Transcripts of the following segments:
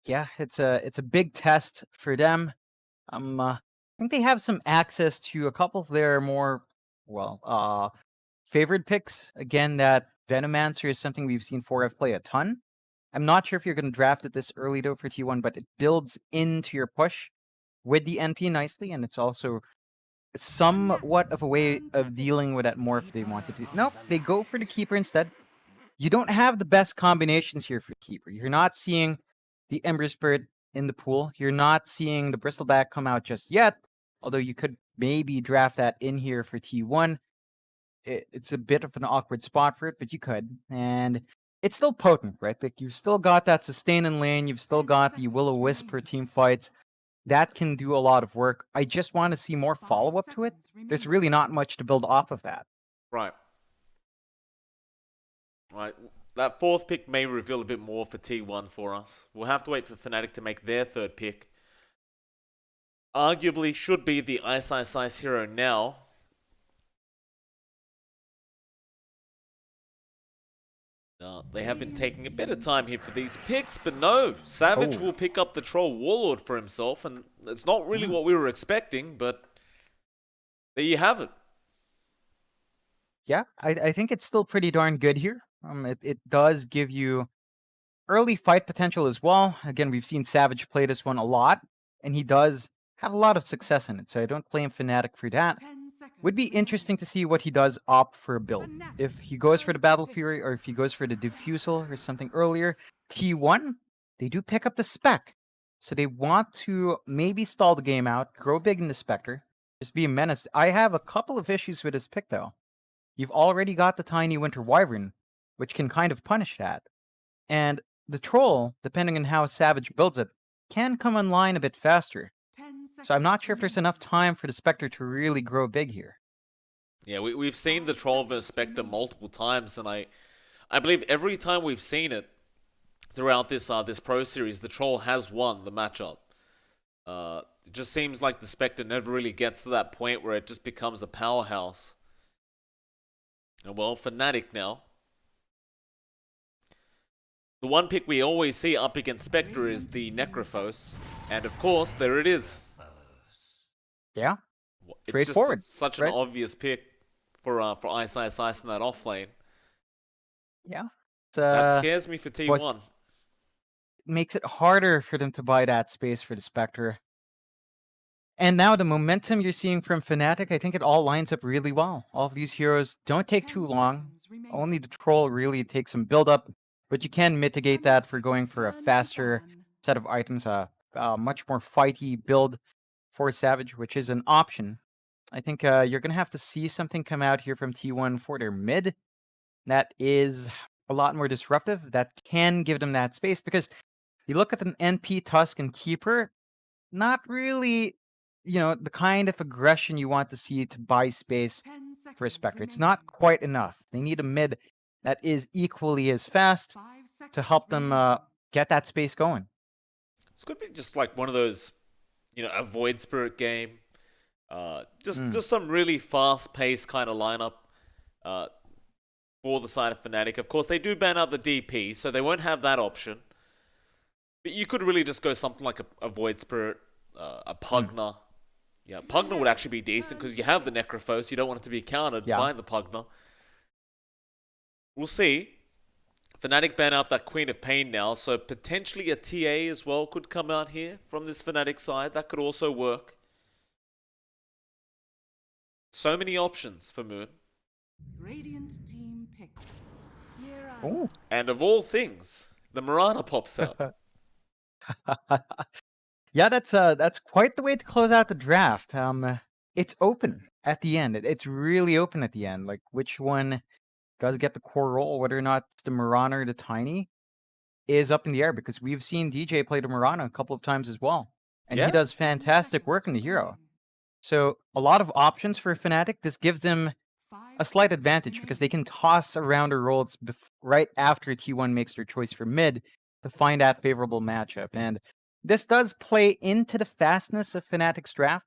Yeah, it's a big test for them. I think they have some access to a couple of their more well favored picks. Again, that Venomancer is something we've seen 4F play a ton. I'm not sure if you're going to draft it this early though for T1, but it builds into your push with the NP nicely, and it's also somewhat of a way of dealing with that more if they wanted to. Nope, they go for the keeper instead. You don't have the best combinations here for keeper. You're not seeing the Ember Spirit in the pool. You're not seeing the Bristleback come out just yet, although you could maybe draft that in here for T1. It's a bit of an awkward spot for it, but you could. And it's still potent, right? Like, you've still got that sustain in lane. You've still got the Will-O-Wisp for team fights. That can do a lot of work. I just want to see more follow-up to it. There's really not much to build off of that. Right. Right. That fourth pick may reveal a bit more for T1 for us. We'll have to wait for Fnatic to make their third pick. Arguably should be the Ice hero now. They have been taking a bit of time here for these picks, but no, Savage will pick up the Troll Warlord for himself, and it's not really what we were expecting, but there you have it. Yeah, I think it's still pretty darn good here. It does give you early fight potential as well. Again, we've seen Savage play this one a lot, and he does have a lot of success in it, so I don't blame Fnatic for that. Would be interesting to see what he does opt for a build. If he goes for the Battle Fury, or if he goes for the Diffusal or something earlier. T1, they do pick up the Spec, so they want to maybe stall the game out, grow big in the Spectre, just be a menace. I have a couple of issues with this pick, though. You've already got the Tiny Winter Wyvern, which can kind of punish that. And the Troll, depending on how Savage builds it, can come online a bit faster. So I'm not sure if there's enough time for the Spectre to really grow big here. Yeah, we've seen the Troll vs Spectre multiple times, and I believe every time we've seen it throughout this Pro Series, the Troll has won the matchup. It just seems like the Spectre never really gets to that point where it just becomes a powerhouse. And well, Fnatic now. The one pick we always see up against Spectre is the Necrophos, and of course, there it is. Yeah, it's straightforward. Just such an obvious pick for Ice in that off lane. Yeah, that scares me for T1. Makes it harder for them to buy that space for the Spectre. And now the momentum you're seeing from Fnatic, I think it all lines up really well. All of these heroes don't take too long. Only the Troll really takes some build-up, but you can mitigate that for going for a faster set of items, a much more fighty build for Savage, which is an option. I think you're going to have to see something come out here from T1 for their mid that is a lot more disruptive, that can give them that space, because you look at an NP Tusk and Keeper, not really, the kind of aggression you want to see to buy space for a Spectre. It's not quite enough. They need a mid that is equally as fast to help them get that space going. It's going to be just like one of those, a Void Spirit game. Just some really fast-paced kind of lineup for the side of Fnatic. Of course, they do ban out the DP, so they won't have that option. But you could really just go something like a Void Spirit, a Pugna. Yeah, Pugna would actually be decent because you have the Necrophos. You don't want it to be countered by the Pugna. We'll see. Fnatic ban out that Queen of Pain now, so potentially a TA as well could come out here from this Fnatic side. That could also work. So many options for Moon. Radiant team pick. And of all things, the Mirana pops out. Yeah, that's quite the way to close out the draft. It's open at the end. It's really open at the end. Like, which one does get the core role, whether or not it's the Mirana or the Tiny, is up in the air, because we've seen DJ play the Mirana a couple of times as well. And he does fantastic work in the hero. So a lot of options for Fnatic. This gives them a slight advantage because they can toss around their roles right after T1 makes their choice for mid to find that favorable matchup. And this does play into the fastness of Fnatic's draft.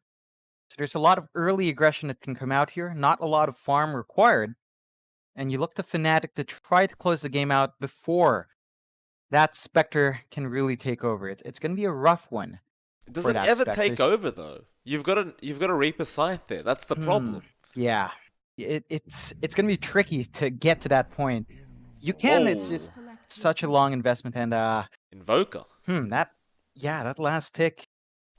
So there's a lot of early aggression that can come out here, not a lot of farm required. And you look to Fnatic to try to close the game out before that Spectre can really take over. It's going to be a rough one Does for it that ever Spectre. take over though? You've got a Reaper Scythe there. That's the problem. Yeah, it's going to be tricky to get to that point. You can. It's just such a long investment, and Invoker. that last pick,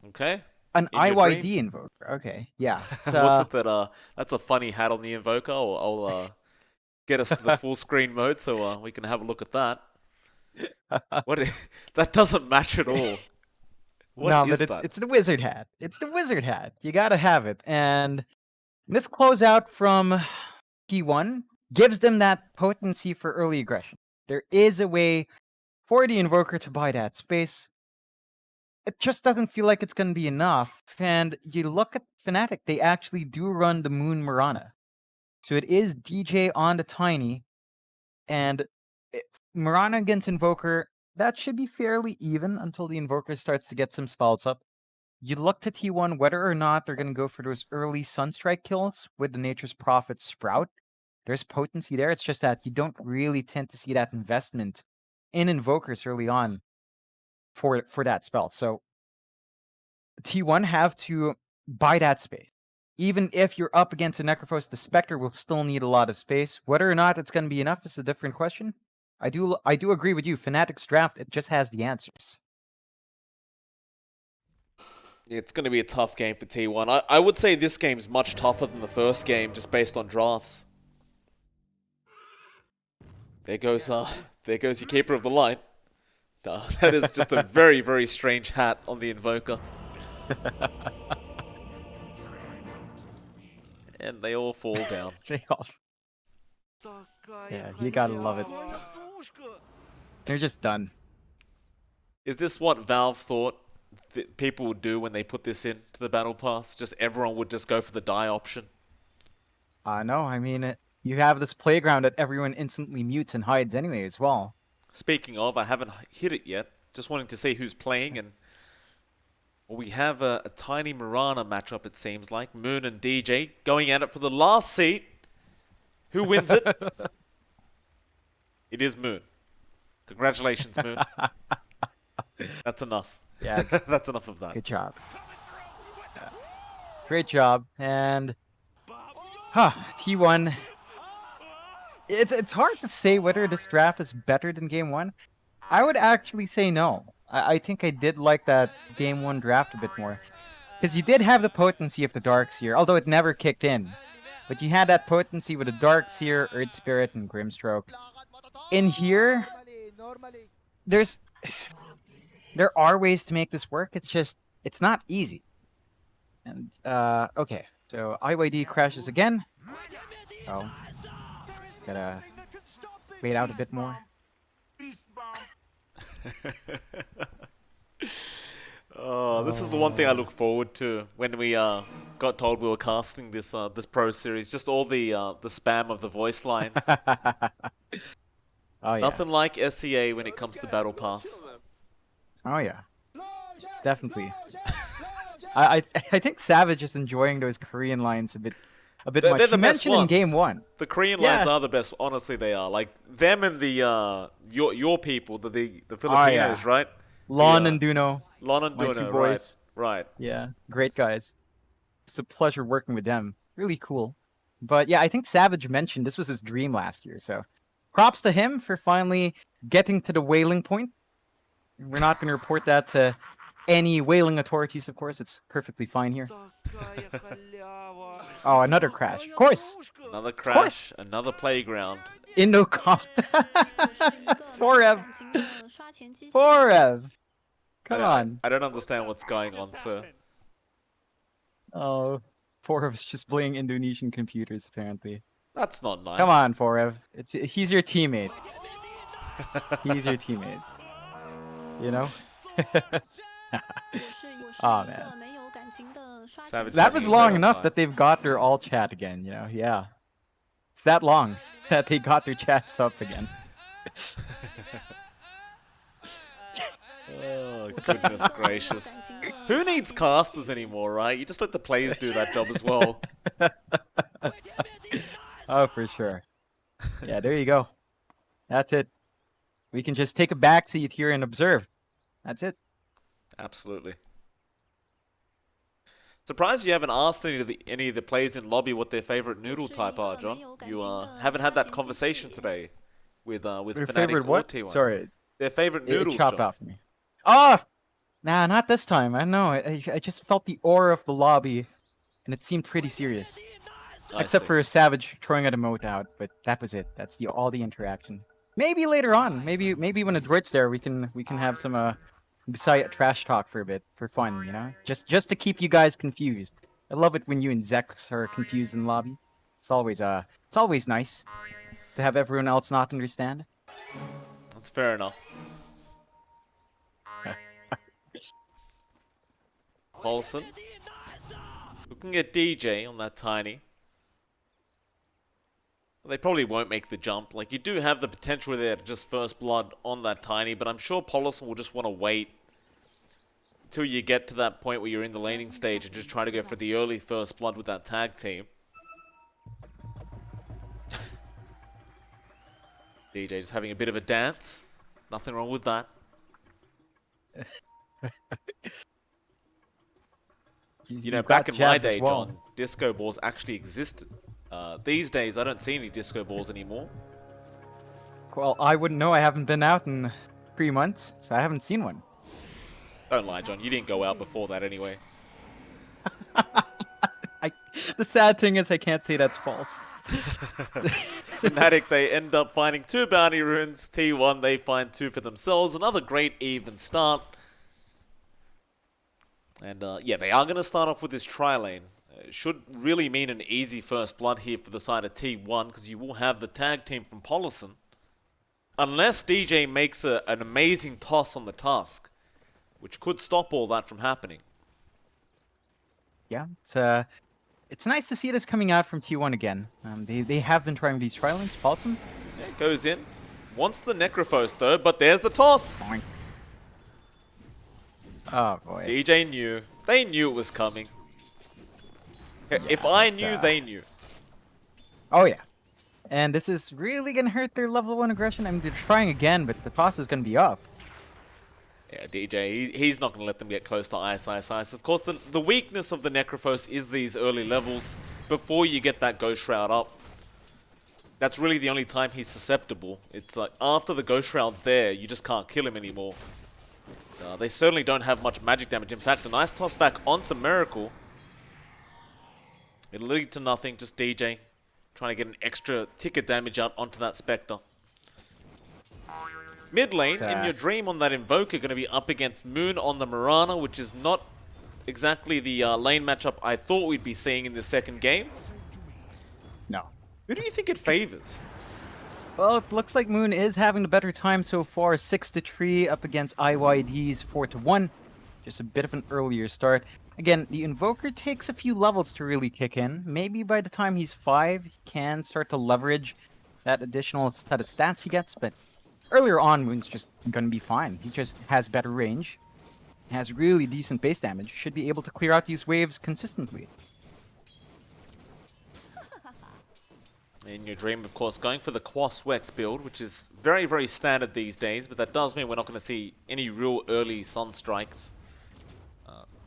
Okay. an In your IYD dreams. Invoker. Okay, yeah. What's with that? That's a funny hat on the Invoker. I'll get us to the full screen mode so we can have a look at that. That doesn't match at all. What no, is but that? it's the wizard hat. It's the wizard hat. You gotta have it. And this closeout from P1 gives them that potency for early aggression. There is a way for the Invoker to buy that space. It just doesn't feel like it's going to be enough. And you look at Fnatic, they actually do run the Moon Mirana. So it is DJ on the Tiny. And Mirana against Invoker, that should be fairly even until the Invoker starts to get some spells up. You look to T1 whether or not they're going to go for those early Sunstrike kills with the Nature's Prophet Sprout. There's potency there. It's just that you don't really tend to see that investment in Invokers early on for that spell. So T1 have to buy that space. Even if you're up against a Necrophos, the Spectre will still need a lot of space. Whether or not it's going to be enough is a different question. I do agree with you. Fnatic's draft, it just has the answers. It's going to be a tough game for T1. I would say this game's much tougher than the first game, just based on drafts. There goes your Keeper of the Light. That is just a very, very strange hat on the Invoker. And they all fall down. They all... Yeah, you gotta love it. They're just done. Is this what Valve thought that people would do when they put this into the Battle Pass? Just everyone would just go for the die option? No, I mean, you have this playground that everyone instantly mutes and hides anyway as well. Speaking of, I haven't hit it yet. Just wanting to see who's playing, and we have a tiny Mirana matchup, it seems like. Moon and DJ going at it for the last seat. Who wins it? It is Moon. Congratulations, Moon. That's enough. Yeah. That's enough of that. Good job. Yeah. Great job. And T1. It's hard to say whether this draft is better than game one. I would actually say no. I think I did like that game one draft a bit more. Because you did have the potency of the Darkseer, although it never kicked in. But you had that potency with the Darkseer, Earth Spirit, and Grimstroke. In here, there are ways to make this work. It's not easy. And okay, so IYD crashes again. Oh, gotta wait out a bit more. Oh, this is the one thing I look forward to when we got told we were casting this this pro series. Just all the spam of the voice lines. Oh yeah. Nothing like SEA when it comes to Battle Pass. Oh yeah. Definitely. I think Savage is enjoying those Korean lines a bit much. They're the He best mentioned in ones. game one. The Korean lines are the best. Honestly, they are. Like them and the your people, the Filipinos, right? Lon and Duno. Lon and My Duno, two boys. right. Yeah, great guys. It's a pleasure working with them. Really cool. But yeah, I think Savage mentioned this was his dream last year, so props to him for finally getting to the whaling point. We're not going to report that to any whaling authorities, of course. It's perfectly fine here. Oh, another crash. Of course. Another crash, another playground. Indo comp. Forev. Come on. I don't understand what's going on, sir. Oh, Forev's just playing Indonesian computers, apparently. That's not nice. Come on, Forev. He's your teammate. He's your teammate. You know? Oh, man. Savage That was taking long their enough time. that they've got their all chat again, you know? Yeah. It's that long that they got their chats up again. Oh, goodness gracious. Who needs casters anymore, right? You just let the players do that job as well. Oh, for sure. Yeah, there you go. That's it. We can just take a back seat here and observe. That's it. Absolutely. Surprised you haven't asked any of the players in lobby what their favorite noodle type are, John. You haven't had that conversation today with Their Fnatic favorite or what? T1. Sorry, Their favorite it noodles, chopped John. off me. Oh, nah, not this time. I know. I just felt the aura of the lobby, and it seemed pretty serious. I Except see. for Savage throwing an emote out, but that was it. That's all the interaction. Maybe later on, maybe when a Droid's there, we can have some beside trash talk for a bit for fun, you know, just to keep you guys confused. I love it when you and Zex are confused in the lobby. It's always nice to have everyone else not understand. That's fair enough. Paulson looking at DJ on that tiny. They probably won't make the jump. Like, you do have the potential there to just first blood on that tiny, but I'm sure Paulson will just want to wait until you get to that point where you're in the laning stage and just try to go for the early first blood with that tag team. DJ just having a bit of a dance. Nothing wrong with that. You know, back in my day, John, disco balls actually existed. These days, I don't see any disco balls anymore. Well, I wouldn't know. I haven't been out in 3 months, so I haven't seen one. Don't lie, John. You didn't go out before that anyway. The sad thing is I can't say that's false. Fnatic, they end up finding 2 bounty runes. T1, they find 2 for themselves. Another great even start. And yeah, they are going to start off with this tri-lane. Should really mean an easy first blood here for the side of T1, because you will have the tag team from Paulson. Unless DJ makes an amazing toss on the task, which could stop all that from happening. Yeah, it's nice to see this coming out from T1 again. They have been trying these tri-lanes. Paulson Goes in. Wants the Necrophos though, but there's the toss. Boink. Oh boy. DJ knew. They knew it was coming. If I knew, they knew. Oh yeah. And this is really gonna hurt their level 1 aggression. I mean, they're trying again, but the toss is gonna be up. Yeah, DJ, he's not going to let them get close to Ice. Of course, the weakness of the Necrophos is these early levels before you get that Ghost Shroud up. That's really the only time he's susceptible. It's like after the Ghost Shroud's there, you just can't kill him anymore. They certainly don't have much magic damage. In fact, a nice toss back onto Miracle. It'll lead to nothing, just DJ trying to get an extra tick of damage out onto that Spectre. Mid lane, in your dream on that Invoker, going to be up against Moon on the Mirana, which is not exactly the lane matchup I thought we'd be seeing in the second game. No. Who do you think it favors? Well, it looks like Moon is having the better time so far. 6-3 up against IYD's 4-1. Just a bit of an earlier start. Again, the Invoker takes a few levels to really kick in. Maybe by the time he's 5, he can start to leverage that additional set of stats he gets, but earlier on, Moon's just gonna be fine. He just has better range, has really decent base damage, should be able to clear out these waves consistently. In your dream, of course, going for the Quas Wex build, which is very, very standard these days, but that does mean we're not going to see any real early Sun Strikes.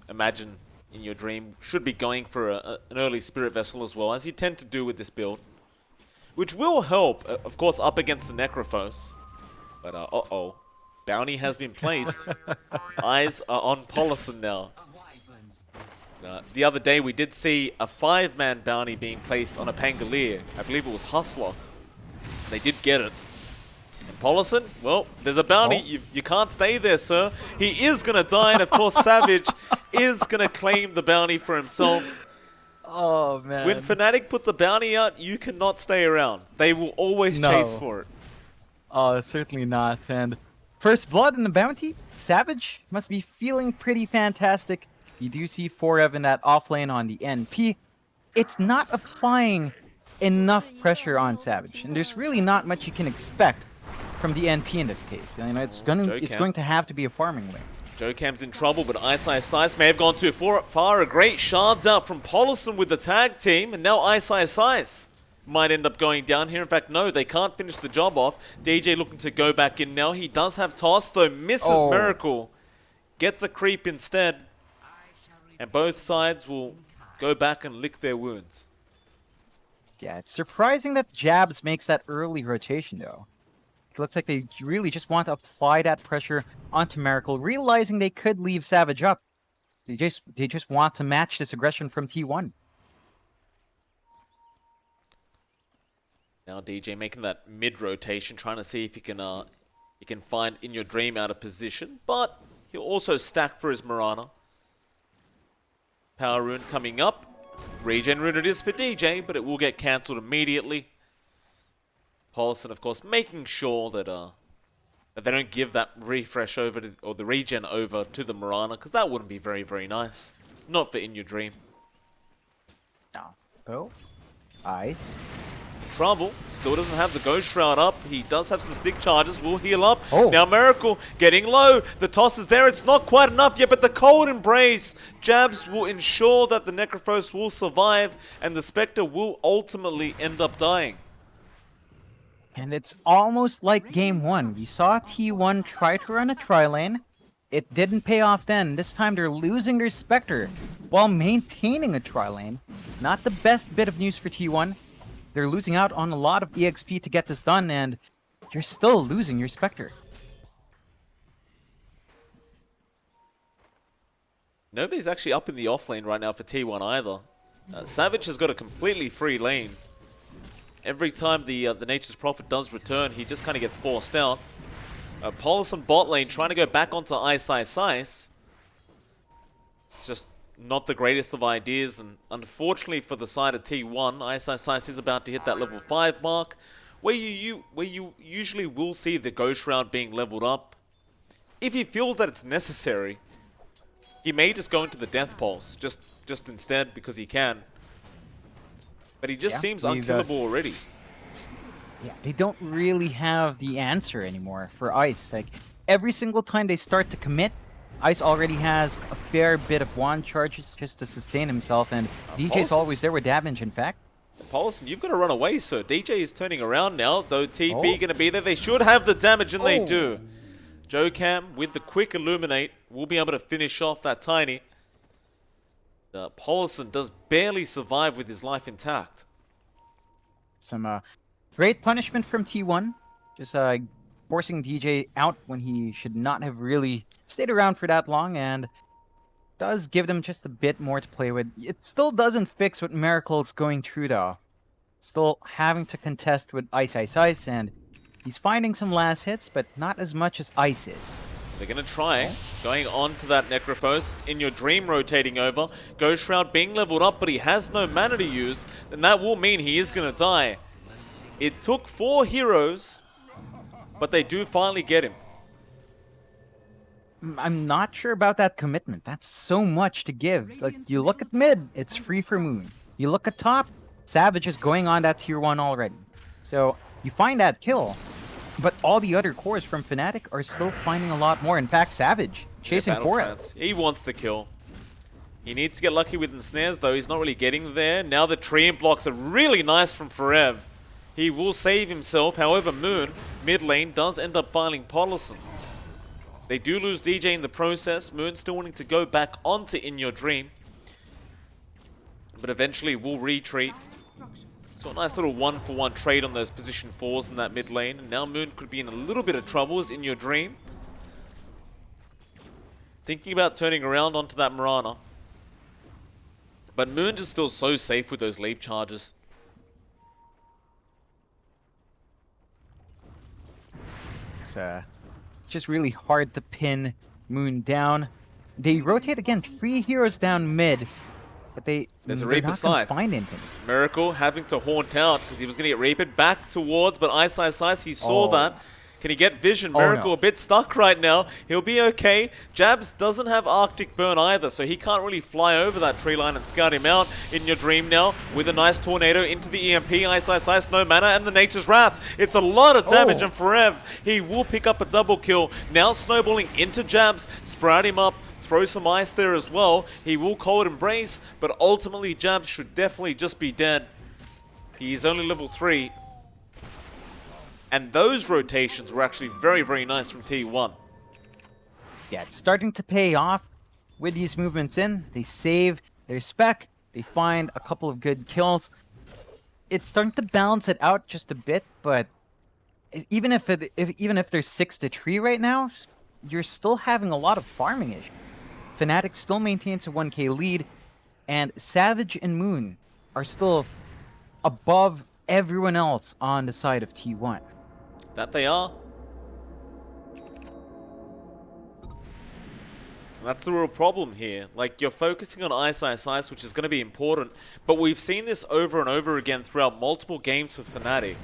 Imagine in your dream should be going for an early Spirit Vessel as well, as you tend to do with this build, which will help, of course, up against the Necrophos. But, uh-oh. Bounty has been placed. Eyes are on Paulson now. The other day, we did see a 5-man bounty being placed on a Pangolier. I believe it was Hustler. They did get it. And Paulson, well, there's a bounty. Oh. You can't stay there, sir. He is going to die, and of course, Savage is going to claim the bounty for himself. Oh, man. When Fnatic puts a bounty out, you cannot stay around. They will always chase for it. Oh, certainly not. And first blood in the bounty, Savage must be feeling pretty fantastic. You do see Forev in that offlane on the NP. It's not applying enough pressure on Savage, and there's really not much you can expect from the NP in this case. You know, it's going to have to be a farming lane. Jocam's in trouble, but Ice may have gone too far. A great shards out from Paulson with the tag team, and now Ice. might end up going down here. In fact, no, they can't finish the job off. DJ looking to go back in now. He does have toss, though misses Miracle. Gets a creep instead. And both sides will go back and lick their wounds. Yeah, it's surprising that Jabs makes that early rotation, though. It looks like they really just want to apply that pressure onto Miracle, realizing they could leave Savage up. They just want to match this aggression from T1. Now DJ making that mid-rotation, trying to see if he can find In Your Dream out of position, but he'll also stack for his Mirana. Power Rune coming up. Regen Rune it is for DJ, but it will get cancelled immediately. Paulson, of course, making sure that that they don't give that refresh over to, or the regen over to the Mirana, because that wouldn't be very, very nice. Not for In Your Dream. Oh, Ice. Trouble. Still doesn't have the Ghost Shroud up. He does have some stick charges. Will heal up. Oh. Now Miracle getting low. The toss is there. It's not quite enough yet, but the Cold Embrace. Jabs will ensure that the Necrophos will survive, and the Spectre will ultimately end up dying. And it's almost like game one. We saw T1 try to run a tri-lane. It didn't pay off then. This time they're losing their Spectre while maintaining a tri-lane. Not the best bit of news for T1. They're losing out on a lot of EXP to get this done, and you're still losing your Spectre. Nobody's actually up in the off lane right now for T1 either. Savage has got a completely free lane. Every time the Nature's Prophet does return, he just kind of gets forced out. Paulson bot lane trying to go back onto Ice. Just not the greatest of ideas, and unfortunately for the side of T1, Ice is about to hit that level 5 mark, where you usually will see the Ghost Shroud being leveled up. If he feels that it's necessary, he may just go into the Death Pulse, just instead, because he can. But he just seems unkillable already. Yeah, they don't really have the answer anymore for Ice. Like, every single time they start to commit, Ice already has a fair bit of wand charges just to sustain himself, and DJ's always there with damage, in fact. Paulson, you've got to run away, sir. DJ is turning around now, though TP going to be there. They should have the damage, and they do. Jocam, with the quick Illuminate, will be able to finish off that Tiny. Paulson does barely survive with his life intact. Some great punishment from T1. Just forcing DJ out when he should not have really stayed around for that long, and does give them just a bit more to play with. It still doesn't fix what Miracle's going through, though. Still having to contest with Ice, and he's finding some last hits, but not as much as Ice is. They're going to try going on to that Necrophos. In Your Dream rotating over. Ghost Shroud being leveled up, but he has no mana to use. Then that will mean he is going to die. It took 4 heroes, but they do finally get him. I'm not sure about that commitment. That's so much to give. Like, you look at mid, it's free for Moon. You look at top, Savage is going on that tier 1 already. So, you find that kill, but all the other cores from Fnatic are still finding a lot more. In fact, Savage, chasing for it. He wants the kill. He needs to get lucky with the snares, though. He's not really getting there. Now the tree blocks are really nice from Forev. He will save himself. However, Moon, mid lane, does end up filing Paulson. They do lose DJ in the process. Moon still wanting to go back onto In Your Dream, but eventually will retreat. So a nice little 1-for-1 trade on those position 4s in that mid lane. And now Moon could be in a little bit of trouble as In Your Dream. Thinking about turning around onto that Mirana. But Moon just feels so safe with those leap charges. It's just really hard to pin Moon down. They rotate again, 3 heroes down mid, but they're not going to find anything. Miracle having to haunt out because he was going to get reaped back towards, but Ice, he saw that. Can he get vision? Miracle a bit stuck right now. He'll be okay. Jabs doesn't have Arctic Burn either, so he can't really fly over that tree line and scout him out. In Your Dream now with a nice tornado into the EMP. Ice, no mana, and the Nature's Wrath. It's a lot of damage, and Forev, he will pick up a double kill. Now snowballing into Jabs, sprout him up. Throw some ice there as well. He will Cold Embrace, but ultimately Jabs should definitely just be dead. He's only level 3. And those rotations were actually very, very nice from T1. Yeah, it's starting to pay off with these movements in. They save their spec. They find a couple of good kills. It's starting to balance it out just a bit, but even if there's 6-3 right now, you're still having a lot of farming issues. Fnatic still maintains a 1k lead, and Savage and Moon are still above everyone else on the side of T1. That they are. That's the real problem here. Like, you're focusing on Ice, which is going to be important, but we've seen this over and over again throughout multiple games for Fnatic,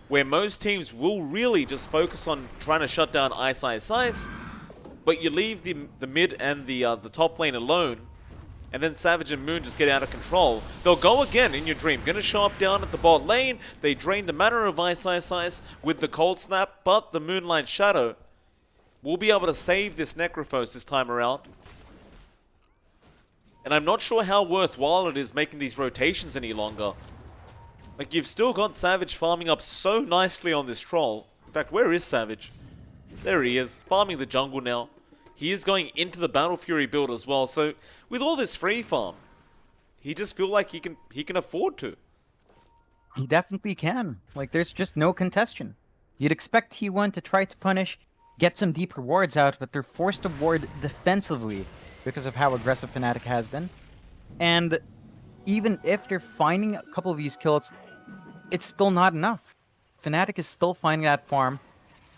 where most teams will really just focus on trying to shut down Ice, but you leave the mid and the top lane alone, and then Savage and Moon just get out of control. They'll go again in your dream. Gonna show up down at the bot lane. They drain the mana of Ice with the Cold Snap, but the Moonlight Shadow will be able to save this Necrophos this time around. And I'm not sure how worthwhile it is making these rotations any longer. Like, you've still got Savage farming up so nicely on this troll. In fact, where is Savage? There he is, farming the jungle now. He is going into the Battle Fury build as well, so with all this free farm, he just feels like he can afford to. He definitely can. Like, there's just no contestation. You'd expect T1 to try to punish, get some deep rewards out, but they're forced to ward defensively because of how aggressive Fnatic has been. And even if they're finding a couple of these kills, it's still not enough. Fnatic is still finding that farm.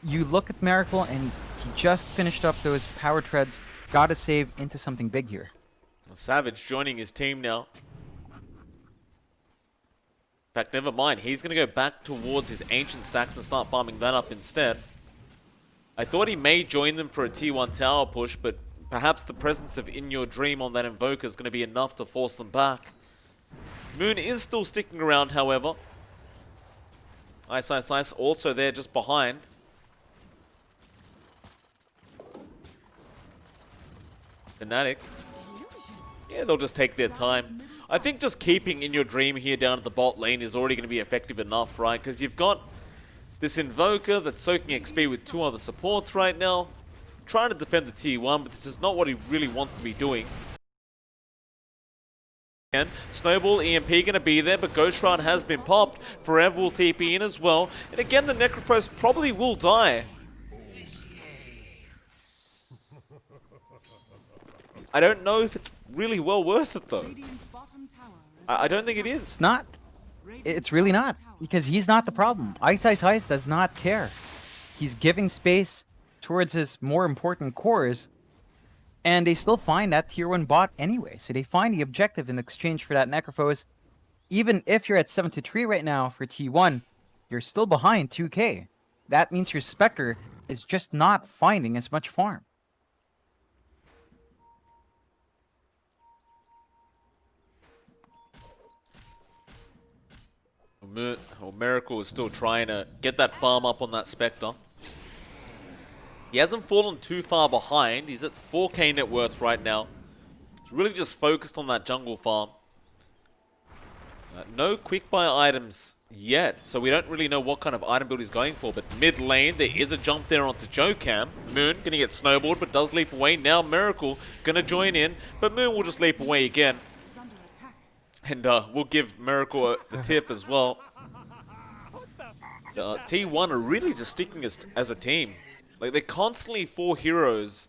You look at Miracle, and he just finished up those power treads. Gotta save into something big here. Savage joining his team now. In fact, never mind. He's going to go back towards his ancient stacks and start farming that up instead. I thought he may join them for a T1 tower push, but perhaps the presence of In Your Dream on that Invoker is going to be enough to force them back. Moon is still sticking around, however. Ice also there just behind. Fnatic. Yeah, they'll just take their time. I think just keeping In Your Dream here down at the bot lane is already going to be effective enough, right? Because you've got this Invoker that's soaking XP with 2 other supports right now. Trying to defend the T1, but this is not what he really wants to be doing. And Snowball, EMP going to be there, but Ghost Shroud has been popped. Forever will TP in as well. And again, the Necrophos probably will die. I don't know if it's really well worth it, though. I don't think it is. It's not. It's really not. Because he's not the problem. Ice does not care. He's giving space towards his more important cores. And they still find that tier 1 bot anyway. So they find the objective in exchange for that Necrophos. Even if you're at 7-3 right now for T1, you're still behind 2k. That means your Spectre is just not finding as much farm. Miracle is still trying to get that farm up on that Spectre. He hasn't fallen too far behind. He's at 4k net worth right now. He's really just focused on that jungle farm. No quick buy items yet, so we don't really know what kind of item build he's going for. But mid lane, there is a jump there onto Jokam. Moon gonna get snowballed, but does leap away. Now Miracle gonna join in, but Moon will just leap away again. And we'll give Miracle the tip as well. T1 are really just sticking as a team. Like, they're constantly 4 heroes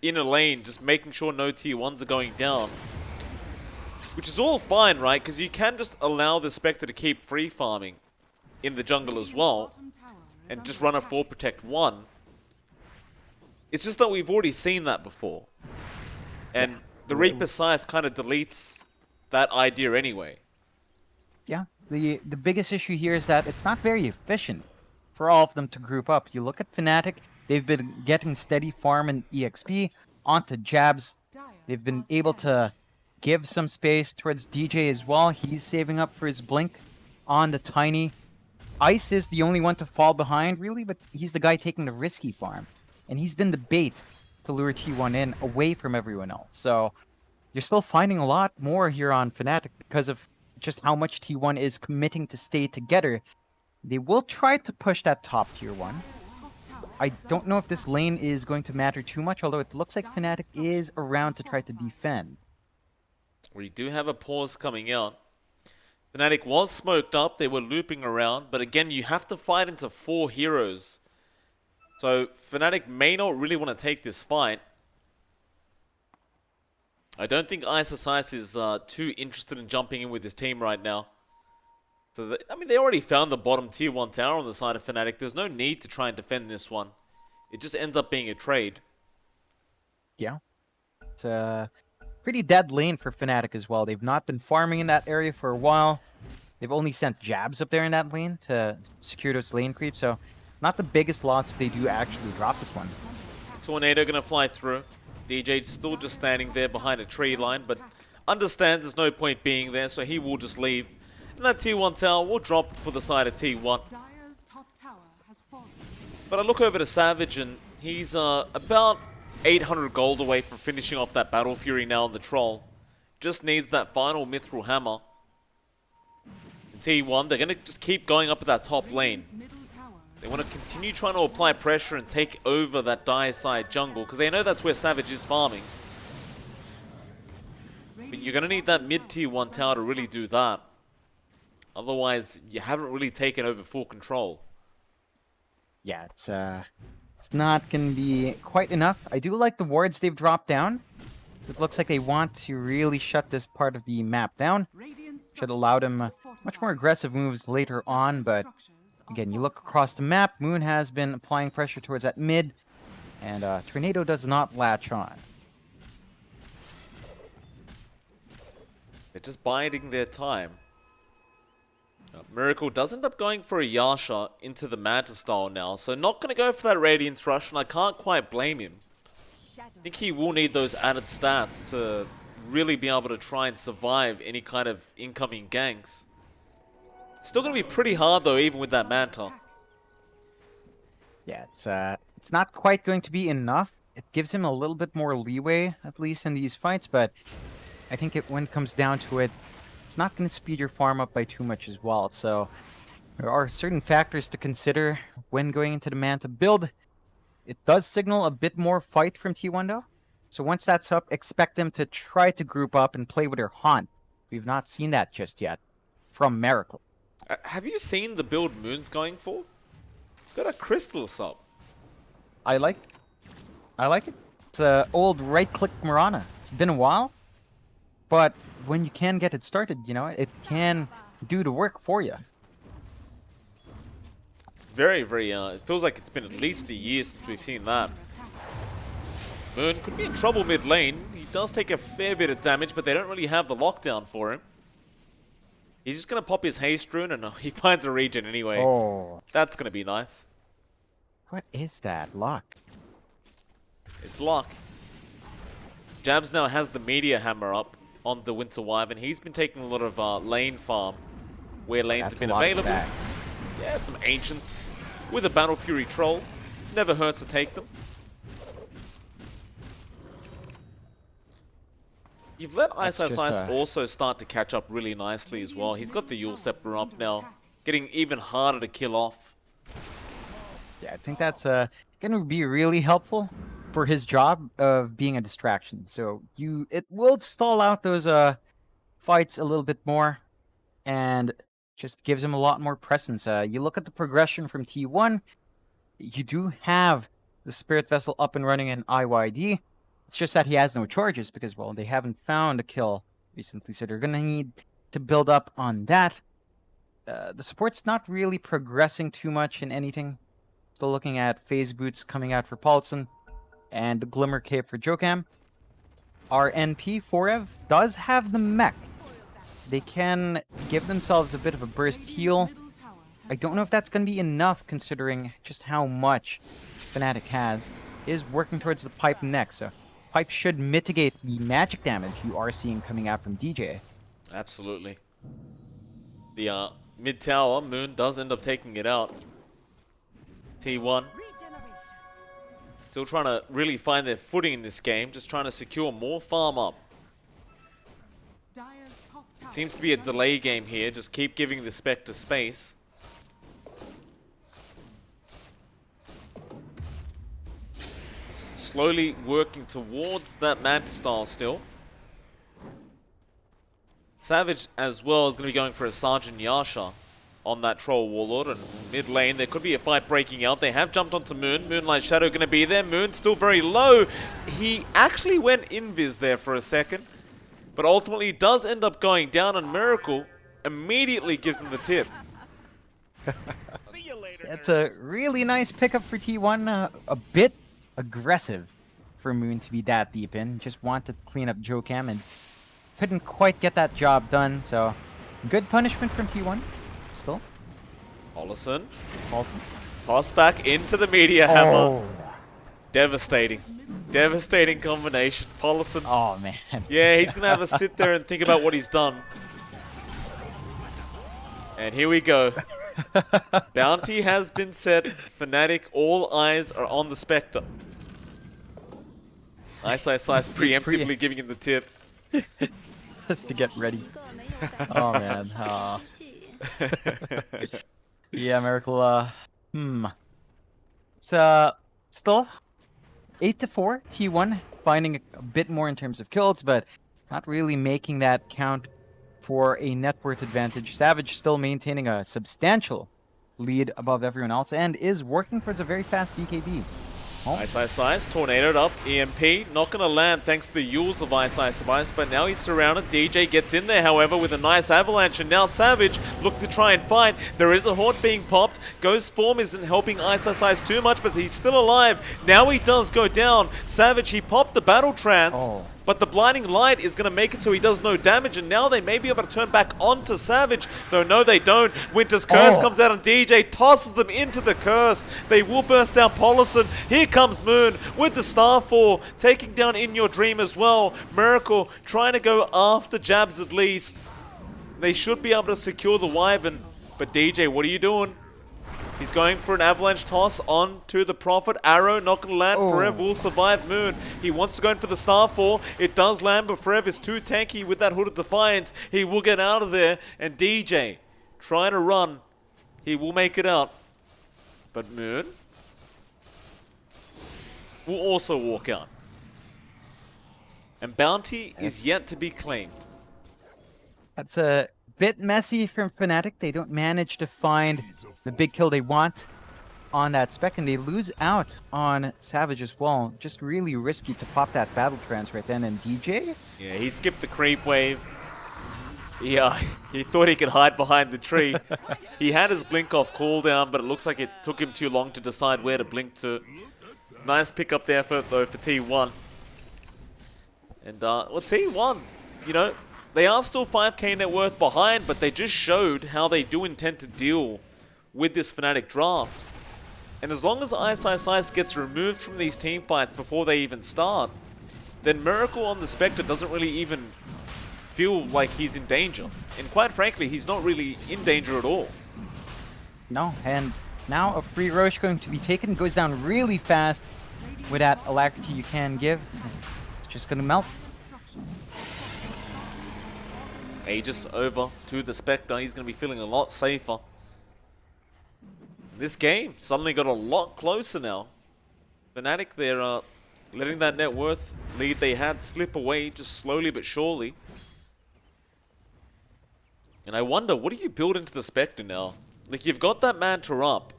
in a lane, just making sure no T1s are going down. Which is all fine, right? Because you can just allow the Spectre to keep free farming in the jungle as well. And just run a 4 protect 1. It's just that we've already seen that before. And the Reaper Scythe kind of deletes that idea anyway. Yeah, the biggest issue here is that it's not very efficient for all of them to group up. You look at Fnatic, they've been getting steady farm and EXP onto Jabs. They've been able to give some space towards DJ as well. He's saving up for his blink on the Tiny. Ice is the only one to fall behind, really, but he's the guy taking the risky farm. And he's been the bait to lure T1 in away from everyone else. So you're still finding a lot more here on Fnatic because of just how much T1 is committing to stay together. They will try to push that top tier 1. I don't know if this lane is going to matter too much, although it looks like Fnatic is around to try to defend. We do have a pause coming out. Fnatic was smoked up, they were looping around, but again, you have to fight into 4 heroes. So Fnatic may not really want to take this fight. I don't think Ice is too interested in jumping in with his team right now. So, I mean, they already found the bottom tier 1 tower on the side of Fnatic. There's no need to try and defend this one. It just ends up being a trade. Yeah. It's a pretty dead lane for Fnatic as well. They've not been farming in that area for a while. They've only sent jabs up there in that lane to secure those lane creeps, so not the biggest loss if they do actually drop this one. Tornado gonna fly through. DJ's still just standing there behind a tree line, but understands there's no point being there, so he will just leave. And that tier 1 tower will drop for the side of T1. Dire's top tower has fallen. But I look over to Savage, and he's about 800 gold away from finishing off that Battle Fury now on the Troll. Just needs that final Mithril Hammer. And T1, they're going to just keep going up at that top lane. Middle tower They want to continue trying to apply pressure and take over that Dire side jungle, because they know that's where Savage is farming. But you're going to need that mid-tier 1 tower to really do that. Otherwise, you haven't really taken over full control. Yeah, it's not going to be quite enough. I do like the wards they've dropped down. So it looks like they want to really shut this part of the map down. Should allow them much more aggressive moves later on, but again, you look across the map, Moon has been applying pressure towards that mid, and Tornado does not latch on. They're just biding their time. Miracle does end up going for a Yasha into the Manta style now, so not going to go for that Radiance Rush, and I can't quite blame him. I think he will need those added stats to really be able to try and survive any kind of incoming ganks. Still going to be pretty hard though, even with that Manta. Yeah, it's not quite going to be enough. It gives him a little bit more leeway, at least in these fights, but I think when it comes down to it, it's not going to speed your farm up by too much as well. So there are certain factors to consider when going into the Manta build. It does signal a bit more fight from T1 though. So once that's up, expect them to try to group up and play with their Haunt. We've not seen that just yet from Miracle. Have you seen the build Moon's going for? It's got a Crystal sub. I like it. I like it. It's an old right-click Mirana. It's been a while, but when you can get it started, you know, it can do the work for you. It's very, very, it feels like it's been at least a year since we've seen that. Moon could be in trouble mid lane. He does take a fair bit of damage, but they don't really have the lockdown for him. He's just going to pop his haste rune and he finds a regen anyway. Oh, That's going to be nice. what is that? Luck. It's luck. Jabs now has the Meteor Hammer up on the Winter Wyvern. He's been taking a lot of lane farm where lanes have been available. Yeah, some Ancients with a Battle Fury Troll. Never hurts to take them. You've let Ice also start to catch up really nicely as well. He's got the Yule Scepter up now, getting even harder to kill off. Yeah, I think that's going to be really helpful for his job of being a distraction. So it will stall out those fights a little bit more, and just gives him a lot more presence. You look at the progression from T1, you do have the Spirit Vessel up and running in IYD. It's just that he has no charges because, well, they haven't found a kill recently, so they're going to need to build up on that. The support's not really progressing too much in anything. Still looking at Phase Boots coming out for Paulson and the Glimmer Cape for Jokam. Our NP Forev does have the mech. They can give themselves a bit of a burst heal. I don't know if that's going to be enough considering just how much Fnatic has. Is working towards the pipe next, so pipe should mitigate the magic damage you are seeing coming out from DJ. Absolutely. The mid tower, Moon does end up taking it out. T1 still trying to really find their footing in this game, just trying to secure more farm up. Dire's top Seems to be a delay game here. Just keep giving the Spectre space. Slowly working towards that Manta style still. Savage as well is going to be going for a Sergeant Yasha on that Troll Warlord. And mid lane, there could be a fight breaking out. They have jumped onto Moon. Moonlight Shadow going to be there. Moon still very low. He actually went invis there for a second. But ultimately does end up going down, and Miracle immediately gives him the tip. It's a really nice pickup for T1. A bit aggressive for Moon to be that deep in. Just want to clean up Jokam and couldn't quite get that job done. So good punishment from T1 still. Ollison. Alton. Toss back into the Meteor Hammer. Oh. Devastating. Devastating combination. Pollison. Oh, man. Yeah, he's going to have to sit there and think about what he's done. And here we go. Bounty has been set. Fnatic, all eyes are on the Spectre. Ice preemptively giving him the tip. Just to get ready. Oh, man. Yeah, Miracle. It's still 8-4. T1 finding a bit more in terms of kills, but not really making that count for a net worth advantage. Savage still maintaining a substantial lead above everyone else and is working towards a very fast BKB. Ice, tornadoed up, EMP, not going to land thanks to the Yules of Ice, but now he's surrounded. DJ gets in there, however, with a nice avalanche, and now Savage look to try and fight. There is a horde being popped. Ghost form isn't helping Ice too much, but he's still alive. Now he does go down. Savage, he popped the battle trance. But the blinding light is going to make it so he does no damage, and now they may be able to turn back onto Savage. Though no, they don't. Winter's Curse comes out on DJ, tosses them into the Curse. They will burst down Pollison. Here comes Moon with the Starfall, taking down In Your Dream as well. Miracle trying to go after Jabs at least. They should be able to secure the Wyvern. But DJ, what are you doing? He's going for an avalanche toss onto the Prophet. Arrow not going to land. Forever will survive Moon. He wants to go in for the Starfall. It does land, but Forever is too tanky with that Hood of Defiance. He will get out of there. And DJ trying to run. He will make it out. But Moon will also walk out. And Bounty is yet to be claimed. That's a bit messy from Fnatic. They don't manage to find the big kill they want on that spec, and they lose out on Savage as well. Just really risky to pop that battle trance right then. And DJ? Yeah, he skipped the creep wave. Yeah, he thought he could hide behind the tree. He had his blink off cooldown, but it looks like it took him too long to decide where to blink to. Nice pick up there for T1. And well, T1, you know, they are still 5k net worth behind, but they just showed how they do intend to deal with this Fnatic draft. And as long as Ice gets removed from these team fights before they even start, then Miracle on the Spectre doesn't really even feel like he's in danger. And quite frankly, he's not really in danger at all. No, and now a free Roche going to be taken. Goes down really fast with that alacrity you can give. It's just going to melt. Aegis over to the Spectre. He's going to be feeling a lot safer. This game suddenly got a lot closer now. Fnatic, they're letting that net worth lead they had slip away just slowly but surely. And I wonder, what do you build into the Spectre now? Like, you've got that Manta up.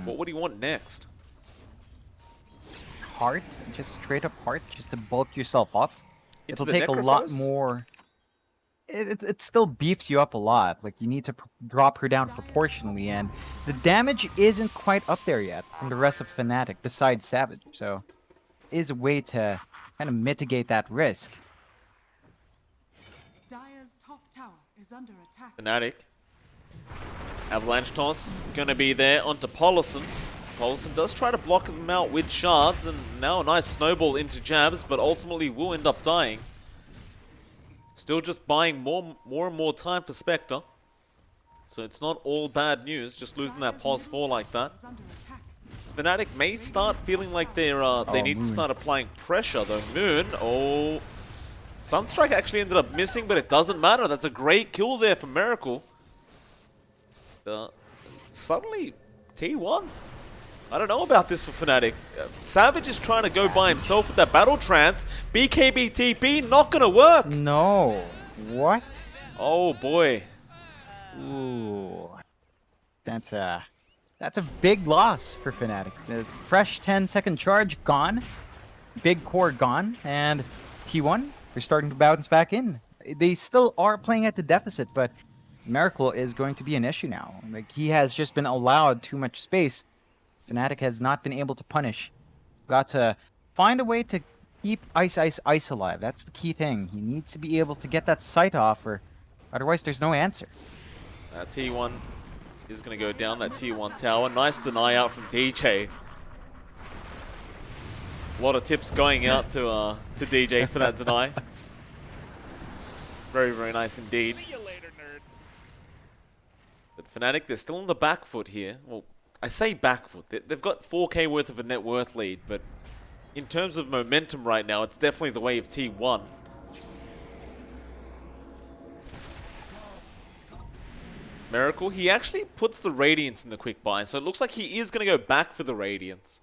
What would you want next? Heart, just straight up heart, just to bulk yourself up. Into It'll the take a lot Necrophos? more. It still beefs you up a lot. Like, you need to drop her down proportionally, and the damage isn't quite up there yet from the rest of Fnatic besides Savage. So, is a way to kind of mitigate that risk. Dire's top tower is under attack. Fnatic. Avalanche toss gonna be there onto Pollison. Pollison does try to block them out with shards, and now a nice snowball into Jabs, but ultimately will end up dying. Still just buying more and more time for Spectre. So it's not all bad news, just losing that pos 4 like that. Is under attack. Fnatic may start feeling like they need to Moon. start applying pressure though. Moon, Sunstrike actually ended up missing, but it doesn't matter. That's a great kill there for Miracle. Suddenly, T1. I don't know about this for Fnatic. Savage is trying to go by himself with that battle trance. BKB TP, not gonna work. No. What? Oh boy. Ooh. That's a big loss for Fnatic. The fresh 10-second charge gone. Big core gone. And T1, they're starting to bounce back in. They still are playing at the deficit, but Miracle is going to be an issue now. Like, he has just been allowed too much space. Fnatic has not been able to punish. Got to find a way to keep Ice alive. That's the key thing. He needs to be able to get that sight off, or otherwise there's no answer. T1 is going to go down that T1 tower. Nice deny out from DJ. A lot of tips going out to DJ for that deny. Very, very nice indeed. See you later, nerds. But Fnatic, they're still on the back foot here. Well, I say back foot. They've got 4k worth of a net worth lead, but in terms of momentum right now, it's definitely the way of T1. Miracle, he actually puts the Radiance in the quick buy, so it looks like he is going to go back for the Radiance.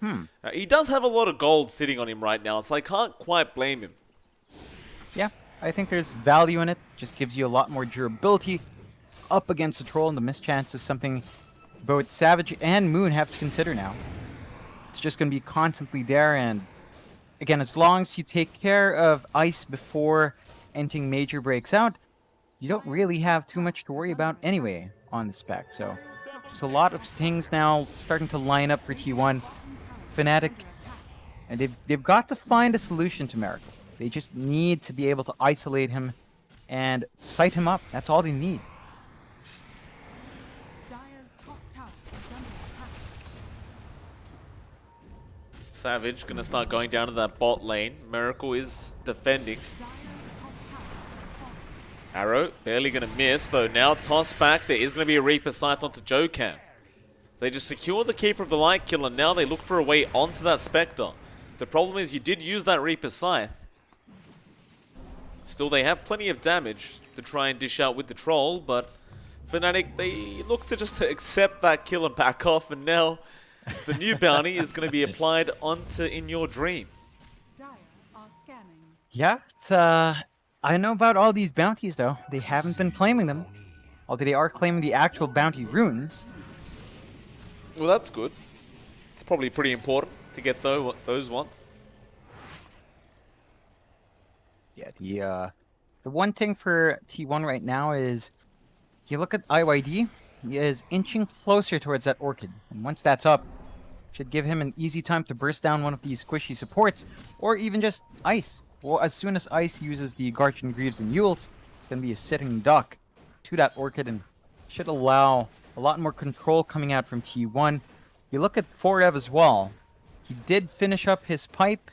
He does have a lot of gold sitting on him right now, so I can't quite blame him. Yeah, I think there's value in it. Just gives you a lot more durability up against the troll, and the mischance is something both Savage and Moon have to consider now. It's just going to be constantly there, and again, as long as you take care of Ice before anything major breaks out, you don't really have too much to worry about anyway on the spec. So there's a lot of things now starting to line up for T1. Fnatic, and they've got to find a solution to Miracle. They just need to be able to isolate him and sight him up. That's all they need. Dire's top tower is under attack. Savage gonna start going down to that bot lane. Miracle is defending. Dire's top tower is falling. Arrow barely gonna miss, though now tossed back. There is gonna be a Reaper Scythe onto Jokam. So they just secure the Keeper of the Light Killer. Now they look for a way onto that Spectre. The problem is you did use that Reaper Scythe. Still, they have plenty of damage to try and dish out with the Troll, but Fnatic, they look to just accept that kill and back off, and now the new bounty is going to be applied onto In Your Dream. Dire are scanning. Yeah, it's, I know about all these bounties, though. They haven't been claiming them. Although they are claiming the actual bounty runes. Well, that's good. It's probably pretty important to get those ones. Yeah, the one thing for T1 right now is, you look at IYD, he is inching closer towards that Orchid. And once that's up, should give him an easy time to burst down one of these squishy supports, or even just Ice. Well, as soon as Ice uses the Guardian Greaves and Yules, it's going to be a sitting duck to that Orchid, and should allow a lot more control coming out from T1. You look at Forev as well. He did finish up his pipe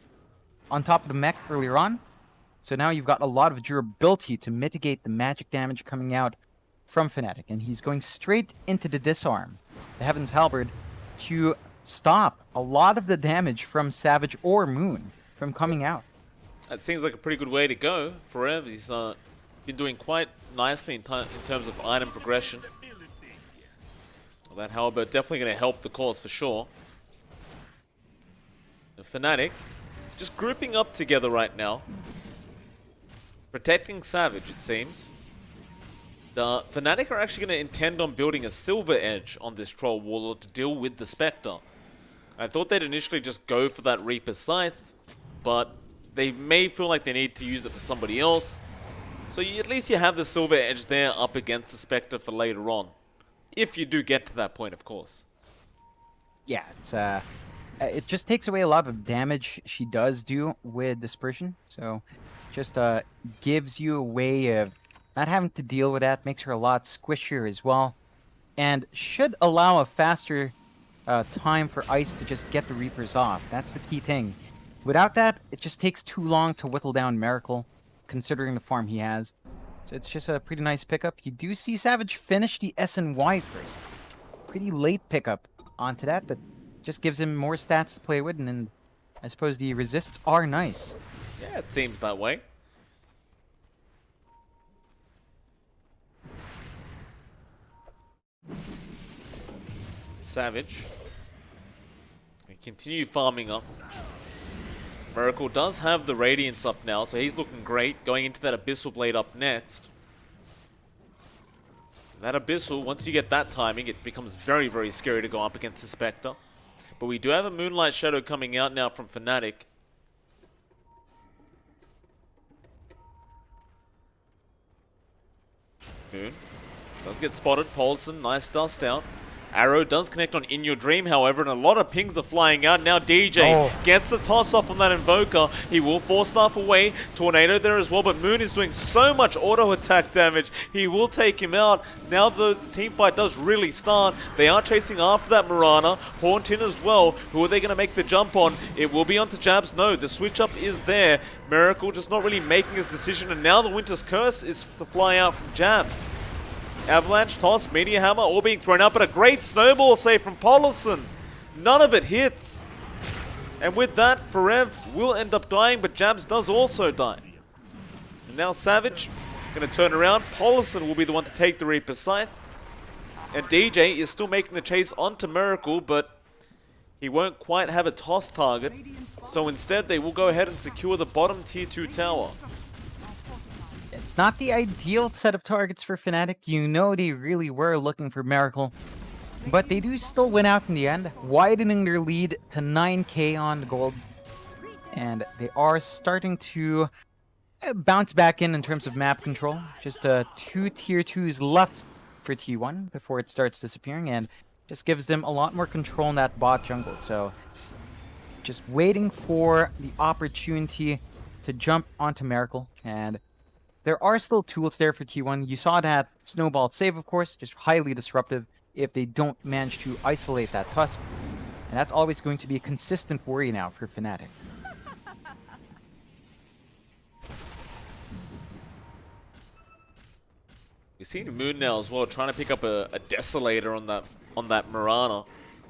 on top of the mech earlier on, so now you've got a lot of durability to mitigate the magic damage coming out from Fnatic, and he's going straight into the disarm, the Heaven's Halberd, to stop a lot of the damage from Savage or Moon from coming out. That seems like a pretty good way to go. Forever, he's been doing quite nicely in terms of item progression. Well, that Halberd definitely going to help the cause for sure. The Fnatic just grouping up together right now. Protecting Savage, it seems. The Fnatic are actually going to intend on building a Silver Edge on this Troll Warlord to deal with the Spectre. I thought they'd initially just go for that Reaper Scythe, but they may feel like they need to use it for somebody else. So at least you have the Silver Edge there up against the Spectre for later on. If you do get to that point, of course. Yeah, it's it just takes away a lot of damage she does do with Dispersion. So just gives you a way of not having to deal with that, makes her a lot squishier as well, and should allow a faster time for Ice to just get the Reapers off. That's the key thing. Without that, it just takes too long to whittle down Miracle, considering the farm he has. So it's just a pretty nice pickup. You do see Savage finish the SNY first. Pretty late pickup onto that, but just gives him more stats to play with, and then I suppose the resists are nice. Yeah, it seems that way. Savage. We continue farming up. Miracle does have the Radiance up now, so he's looking great. Going into that Abyssal Blade up next. That Abyssal, once you get that timing, it becomes very, very scary to go up against the Spectre. But we do have a Moonlight Shadow coming out now from Fnatic. Moon does get spotted. Paulson, nice dust out. Arrow does connect on In Your Dream, however, and a lot of pings are flying out. Now DJ gets the toss off on that Invoker. He will force staff away. Tornado there as well, but Moon is doing so much auto attack damage. He will take him out. Now the team fight does really start. They are chasing after that Mirana. Hauntin as well. Who are they going to make the jump on? It will be onto Jabs. No, the switch up is there. Miracle just not really making his decision, and now the Winter's Curse is to fly out from Jabs. Avalanche, toss, Meteor Hammer, all being thrown out, but a great snowball save from Paulson. None of it hits. And with that, Forev will end up dying, but Jabs does also die. And now Savage going to turn around. Paulson will be the one to take the Reaper's Scythe. And DJ is still making the chase onto Miracle, but he won't quite have a toss target. So instead, they will go ahead and secure the bottom tier 2 tower. It's not the ideal set of targets for Fnatic. You know they really were looking for Miracle. But they do still win out in the end, widening their lead to 9k on the gold. And they are starting to bounce back in terms of map control. Just 2 tier 2s left for T1 before it starts disappearing, and just gives them a lot more control in that bot jungle. So just waiting for the opportunity to jump onto Miracle, and there are still tools there for T1. You saw that snowball save, of course, just highly disruptive if they don't manage to isolate that Tusk. And that's always going to be a consistent worry now for Fnatic. We've seen Moon now as well, trying to pick up a Desolator on that Mirana.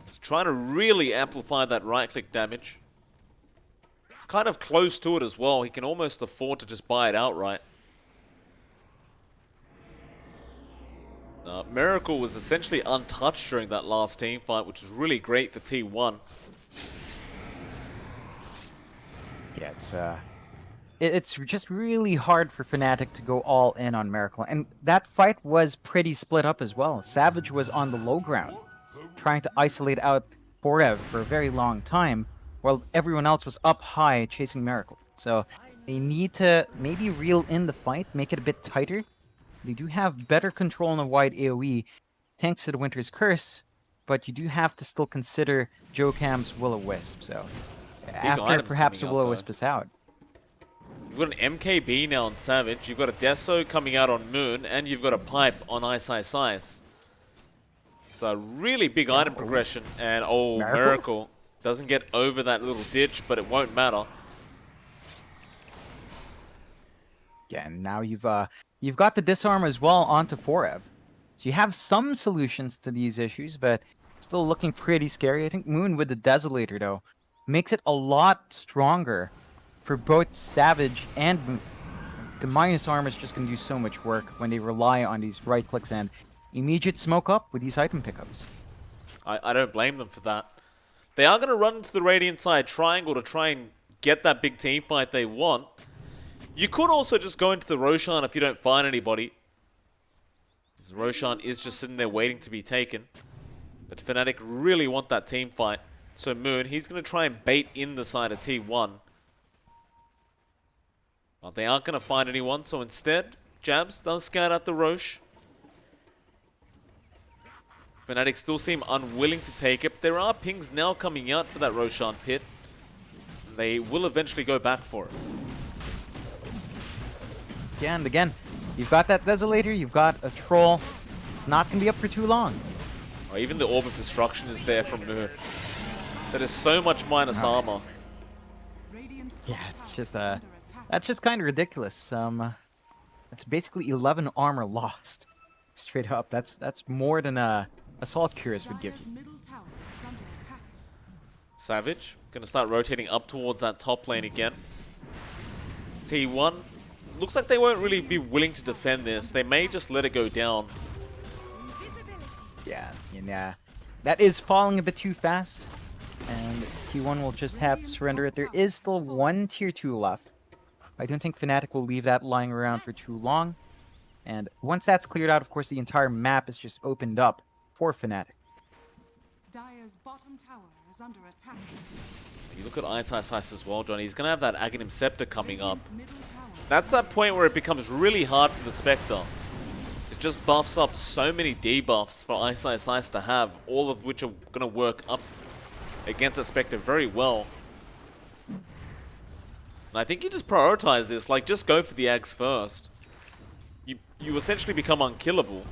He's trying to really amplify that right-click damage. It's kind of close to it as well. He can almost afford to just buy it outright. Miracle was essentially untouched during that last team fight, which was really great for T1. Yeah, it's just really hard for Fnatic to go all in on Miracle. And that fight was pretty split up as well. Savage was on the low ground, trying to isolate out Forev for a very long time, while everyone else was up high chasing Miracle. So they need to maybe reel in the fight, make it a bit tighter. They do have better control on a wide AoE thanks to the Winter's Curse, but you do have to still consider Jocam's Will-O-Wisp. So after perhaps the Will-O-Wisp is out. You've got an MKB now on Savage, you've got a Deso coming out on Moon, and you've got a Pipe on Ice Ice Ice. So a really big item progression, and Miracle doesn't get over that little ditch, but it won't matter. Yeah, and now you've got the disarm as well onto Forev. So you have some solutions to these issues, but still looking pretty scary. I think Moon with the Desolator, though, makes it a lot stronger for both Savage and Moon. The minus armor is just going to do so much work when they rely on these right clicks and immediate smoke up with these item pickups. I don't blame them for that. They are going to run into the Radiant side triangle to try and get that big team fight they want. You could also just go into the Roshan if you don't find anybody. Roshan is just sitting there waiting to be taken. But Fnatic really want that team fight. So Moon, he's going to try and bait in the side of T1. Well, they aren't going to find anyone, so instead, Jabs does scout out the Rosh. Fnatic still seem unwilling to take it. There are pings now coming out for that Roshan pit. They will eventually go back for it. And again, you've got that Desolator, you've got a Troll. It's not going to be up for too long. Oh, even the Orb of Destruction is there from Moon. That is so much minus armor. Yeah, it's just that's just kind of ridiculous. It's basically 11 armor lost, straight up. That's more than Assault Curious would give you. Savage gonna start rotating up towards that top lane again. T1 looks like they won't really be willing to defend this. They may just let it go down. Yeah, that is falling a bit too fast. And T1 will just have to surrender it. There is still one tier 2 left. I don't think Fnatic will leave that lying around for too long. And once that's cleared out, of course, the entire map is just opened up for Fnatic. Dire's bottom tower is under attack. You look at Ice as well, John. He's going to have that Aghanim Scepter coming up. Radiant's middle tower That's that point where it becomes really hard for the Spectre. It just buffs up so many debuffs for Ice to have, all of which are going to work up against that Spectre very well. And I think you just prioritize this, like just go for the Ags first. You essentially become unkillable.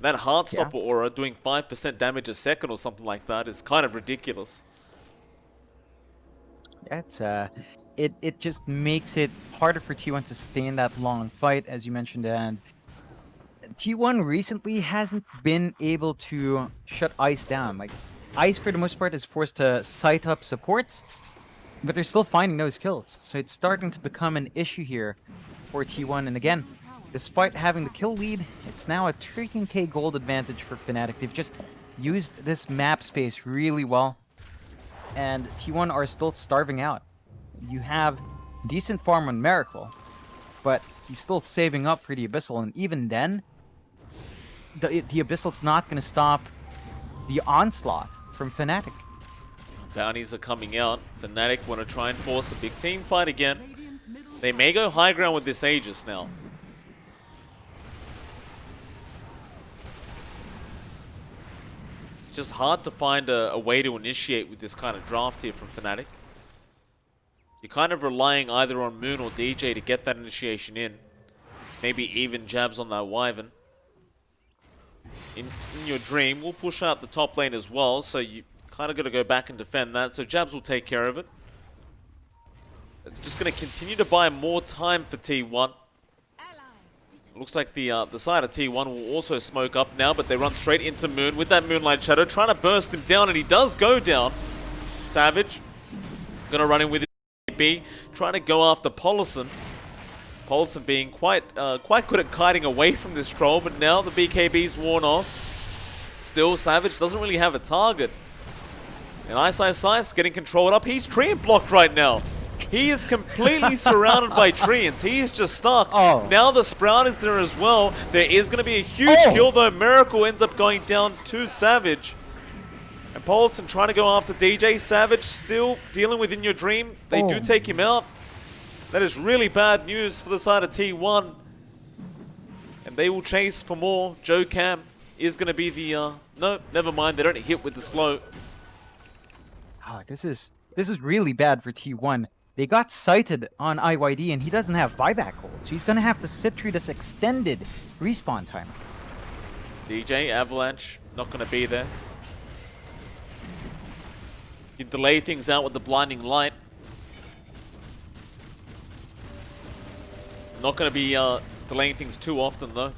That Heartstopper aura doing 5% damage a second or something like that is kind of ridiculous. That's it just makes it harder for T1 to stay in that long fight, as you mentioned, and T1 recently hasn't been able to shut Ice down. Like, Ice for the most part is forced to sight up supports, but they're still finding those kills. So it's starting to become an issue here for T1. And again, despite having the kill lead, it's now a 13k gold advantage for Fnatic. They've just used this map space really well, and T1 are still starving out. You have decent farm on Miracle, but he's still saving up for the Abyssal, and even then, the Abyssal's not going to stop the onslaught from Fnatic. Bounties are coming out. Fnatic want to try and force a big team fight again. Radiant's middle They may go high ground with this Aegis now. It's just hard to find a way to initiate with this kind of draft here from Fnatic. You're kind of relying either on Moon or DJ to get that initiation in. Maybe even jabs on that Wyvern. In your dream, we'll push out the top lane as well, so you kind of got to go back and defend that. So jabs will take care of it. It's just going to continue to buy more time for T1. It looks like the side of T1 will also smoke up now, but they run straight into Moon with that Moonlight Shadow, trying to burst him down, and he does go down. Savage going to run in with his B, trying to go after Polison. Polison being quite good at kiting away from this troll, but now the BKB's worn off. Still, Savage doesn't really have a target. And Ice getting controlled up. He's tree blocked right now. He is completely surrounded by treants. He is just stuck. Oh. Now the Sprout is there as well. There is going to be a huge kill, though. Miracle ends up going down to Savage. And Paulson trying to go after DJ. Savage still dealing with In Your Dream. They do take him out. That is really bad news for the side of T1. And they will chase for more. Joe Cam is going to be the... no, never mind. They don't hit with the slow. Oh, this is really bad for T1. They got sighted on IYD, and he doesn't have buyback hold, so he's going to have to sit through this extended respawn timer. DJ, Avalanche, not going to be there. You delay things out with the blinding light. Not going to be delaying things too often, though.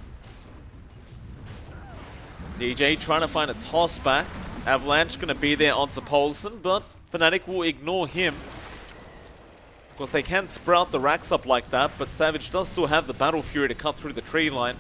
DJ trying to find a toss back. Avalanche going to be there onto Polson, but Fnatic will ignore him. Of course, they can sprout the racks up like that, but Savage does still have the Battle Fury to cut through the tree line.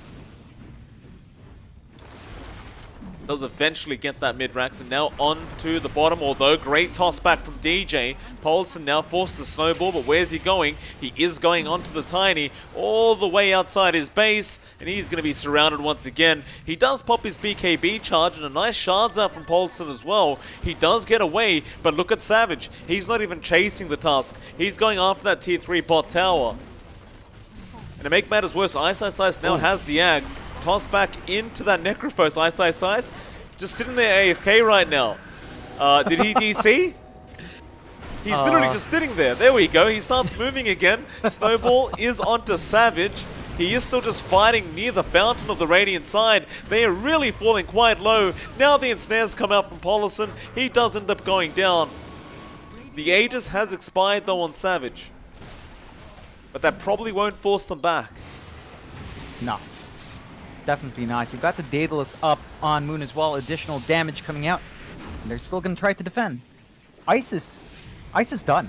Does eventually get that mid-racks, and now on to the bottom, although great toss back from DJ. Paulson now forced the snowball, but where's he going? He is going onto the Tiny, all the way outside his base, and he's going to be surrounded once again. He does pop his BKB charge, and a nice shards out from Paulson as well. He does get away, but look at Savage. He's not even chasing the task. He's going after that tier 3 bot tower. And to make matters worse, Ice now has the Ags. Toss back into that Necrophos. Ice just sitting there AFK right now. Did he DC? He's literally just sitting there. There we go. He starts moving again. Snowball is onto Savage. He is still just fighting near the fountain of the Radiant side. They are really falling quite low. Now the ensnares come out from Polison. He does end up going down. The Aegis has expired though on Savage. But that probably won't force them back. No. Definitely not. You've got the Daedalus up on Moon as well. Additional damage coming out. And they're still going to try to defend. Ice is done.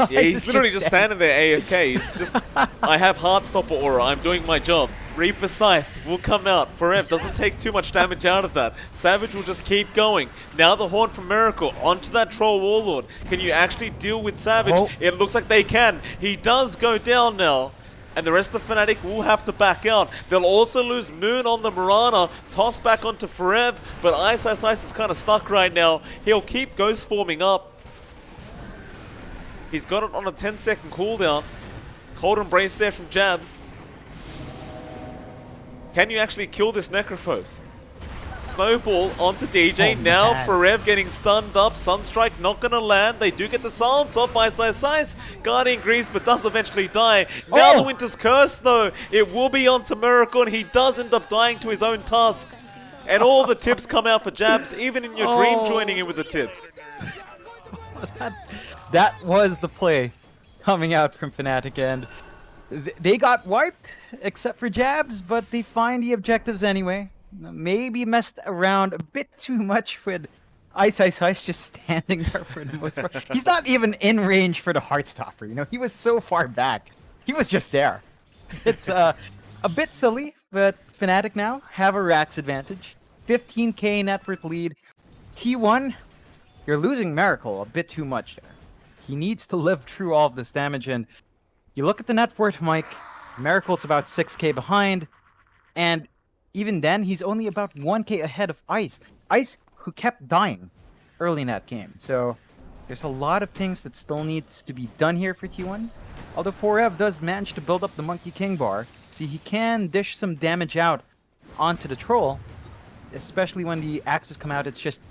Yeah, he's literally just standing there AFK. He's just, I have Heartstopper aura. I'm doing my job. Reaper Scythe will come out. Forever doesn't take too much damage out of that. Savage will just keep going. Now the Horn from Miracle onto that Troll Warlord. Can you actually deal with Savage? Oh. It looks like they can. He does go down now. And the rest of Fnatic will have to back out. They'll also lose Moon on the Mirana. Toss back onto Forev. But Ice is kind of stuck right now. He'll keep Ghost forming up. He's got it on a 10-second cooldown. Cold Embrace there from Jabs. Can you actually kill this Necrophos? Snowball onto DJ. Oh, now man. Forev getting stunned up. Sunstrike not going to land. They do get the silence off by Ice. Guardian Greaves, but does eventually die. Now the Winter's Curse, though. It will be onto Miracle, and he does end up dying to his own tusk. And all the tips come out for Jabs, even in your dream joining in with the tips. That was the play coming out from Fnatic, and they got wiped, except for Jabs, but they find the objectives anyway. Maybe messed around a bit too much with Ice just standing there for the most part. He's not even in range for the Heartstopper, you know? He was so far back. He was just there. It's a bit silly, but Fnatic now have a Rax advantage. 15k net worth lead. T1, you're losing Miracle a bit too much there. He needs to live through all of this damage, and you look at the net worth, Mike. Miracle's about 6k behind, and even then, he's only about 1k ahead of Ice. Ice, who kept dying early in that game. So there's a lot of things that still needs to be done here for T1. Although Forev does manage to build up the Monkey King bar, see, he can dish some damage out onto the Troll, especially when the axes come out. It's just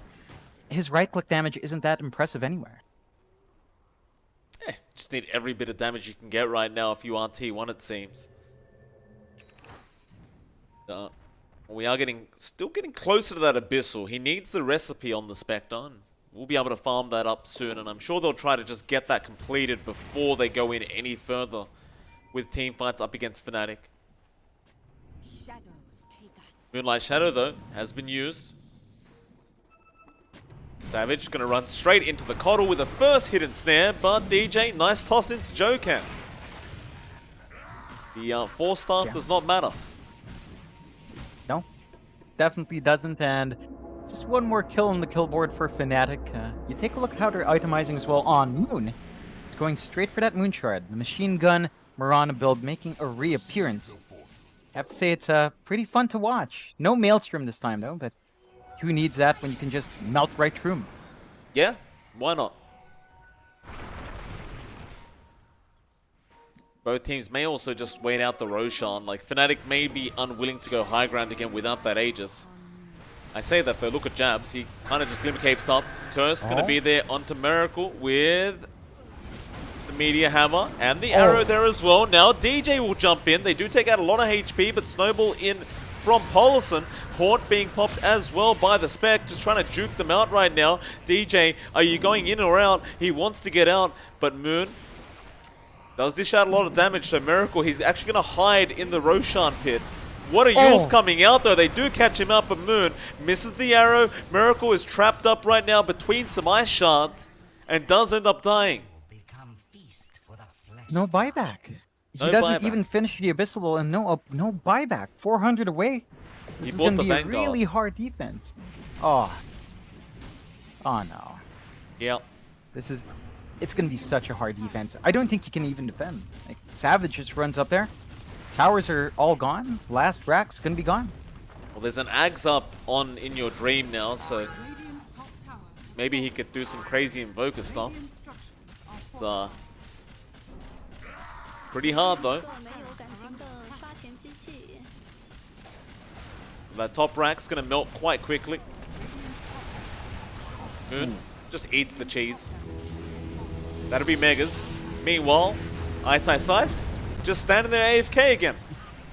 his right-click damage isn't that impressive anywhere. Just need every bit of damage you can get right now if you are T1, it seems. We are still getting closer to that Abyssal. He needs the recipe on the Spectre, and we'll be able to farm that up soon, and I'm sure they'll try to just get that completed before they go in any further with team fights up against Fnatic. Moonlight Shadow, though, has been used. Savage going to run straight into the Coddle with a first hidden snare, but DJ, nice toss into Jokan. The Force Staff does not matter. No, definitely doesn't, and just one more kill on the kill board for Fnatic. You take a look at how they're itemizing as well on Moon. Going straight for that Moon Shard. The Machine Gun Mirana build making a reappearance. I have to say it's pretty fun to watch. No Maelstrom this time though, but who needs that when you can just melt right through him? Yeah, why not? Both teams may also just wait out the Roshan. Like, Fnatic may be unwilling to go high ground again without that Aegis. I say that though, look at Jabs. He kind of just Glimmer Capes up. Curse going to be there onto Miracle with the Meteor Hammer and the Arrow there as well. Now DJ will jump in. They do take out a lot of HP, but Snowball in from Polison. Haunt being popped as well by the Spec, just trying to juke them out right now. DJ, are you going in or out? He wants to get out, but Moon does dish out a lot of damage, so Miracle, he's actually going to hide in the Roshan pit. What are Yules coming out, though? They do catch him out, but Moon misses the arrow. Miracle is trapped up right now between some ice shards and does end up dying. No buyback. He No doesn't buyback. even finish the Abyssal, and no buyback. 400 away. This is bought going the to be a Vanguard. really hard defense. Oh no. Yeah. It's going to be such a hard defense. I don't think you can even defend. Like, Savage just runs up there. Towers are all gone. Last rack's going to be gone. Well, there's an Ags up in your dream now, so Radiant's top tower is maybe he could do some crazy Invoker stuff. Radiant structures are It's fortified. pretty hard, though. 没有感情的刷钱机器。 That top rack's going to melt quite quickly. Moon just eats the cheese. That'll be Megas. Meanwhile, Ice, just standing there AFK again.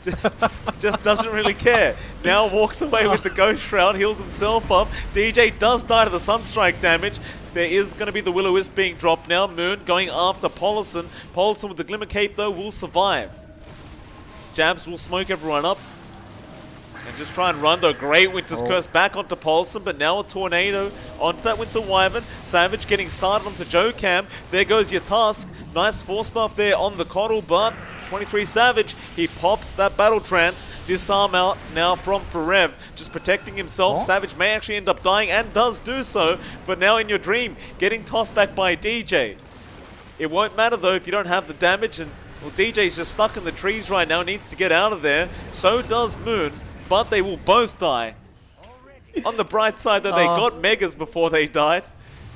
Just doesn't really care. Now walks away with the Ghost Shroud, heals himself up. DJ does die to the Sunstrike damage. There is going to be the Will-O-Wisp being dropped now. Moon going after Polison. Polison with the Glimmer Cape, though, will survive. Jabs will smoke everyone up. And just try and run, though. Great Winter's Curse back onto Polson, but now a Tornado onto that Winter Wyvern. Savage getting started onto Joe Cam. There goes your task. Nice Force Staff there on the Coddle, but 23 Savage. He pops that Battle Trance. Disarm out now from Forev. Just protecting himself. Oh. Savage may actually end up dying and does do so. But now in your dream, getting tossed back by DJ. It won't matter though if you don't have the damage. And well, DJ's just stuck in the trees right now. Needs to get out of there. So does Moon. But they will both die. On the bright side though, they got Megas before they died.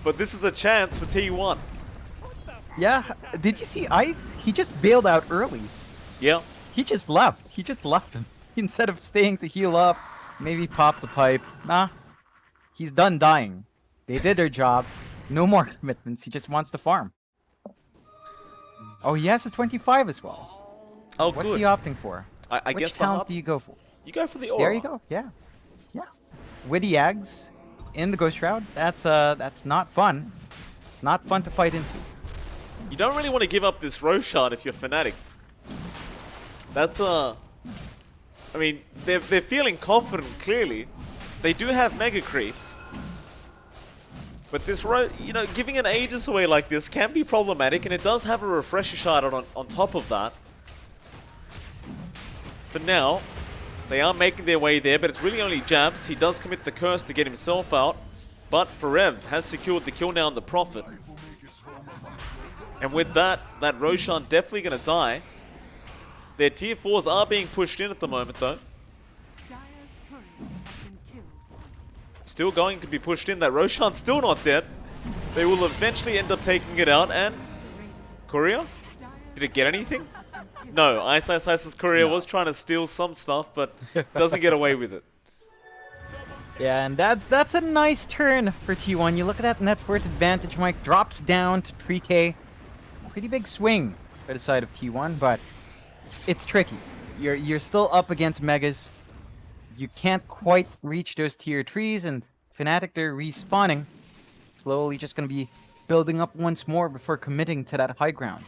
But this is a chance for T1. Yeah, did you see Ice? He just bailed out early. Yeah. He just left. He just left him. Instead of staying to heal up, maybe pop the pipe. Nah, he's done dying. They did their job. No more commitments. He just wants to farm. Oh, he has a 25 as well. Oh, What's good. he opting for? I Which guess the talent hearts. do you go for? You go for the aura. There you go. Yeah, yeah. Witty Ags in the Ghost Shroud. That's not fun. Not fun to fight into. You don't really want to give up this Roshan if you're Fnatic. That's I mean, they're feeling confident. Clearly, they do have mega creeps, but this giving an Aegis away like this can be problematic, and it does have a refresher shard on top of that. But now, they are making their way there, but it's really only Jabs. He does commit the curse to get himself out, but Forev has secured the kill now on the Prophet. And with that Roshan definitely going to die. Their tier 4s are being pushed in at the moment though. Dire's courier has been killed. Still going to be pushed in. That Roshan's still not dead. They will eventually end up taking it out. And Courier? Did it get anything? No, Ice's Courier was trying to steal some stuff, but doesn't get away with it. Yeah, and that's a nice turn for T1. You look at that net worth advantage, Mike drops down to 3k. Pretty big swing for the side of T1, but it's tricky. You're still up against Megas. You can't quite reach those tier 3s, and Fnatic, they're respawning. Slowly just going to be building up once more before committing to that high ground.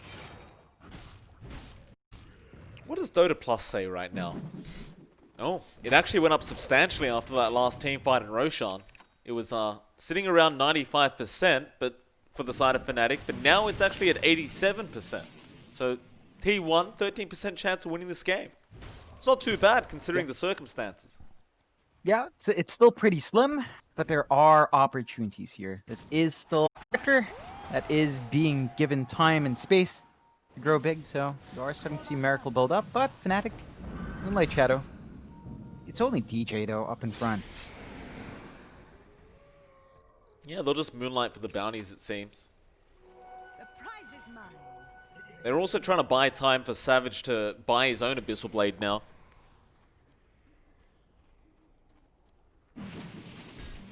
What does Dota Plus say right now? Oh, it actually went up substantially after that last team fight in Roshan. It was sitting around 95%, but for the side of Fnatic, but now it's actually at 87%. So T1, 13% chance of winning this game. It's not too bad considering the circumstances. Yeah, it's still pretty slim, but there are opportunities here. This is still a character that is being given time and space to grow big, so you are starting to see Miracle build up, but Fnatic, Moonlight Shadow, it's only DJ though up in front. Yeah, they'll just moonlight for the bounties, it seems. The prize is mine. They're also trying to buy time for Savage to buy his own Abyssal Blade now.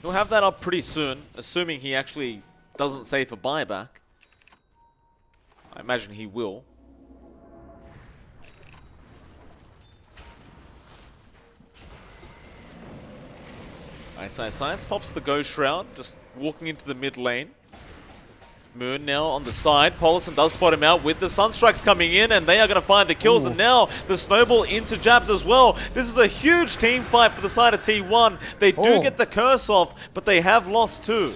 He'll have that up pretty soon, assuming he actually doesn't save for buyback. I imagine he will. Ice pops the Ghost Shroud, just walking into the mid lane. Moon now on the side. Polison does spot him out with the Sunstrikes coming in, and they are going to find the kills. And now the snowball into Jabs as well. This is a huge team fight for the side of T1. They do get the curse off, but they have lost too.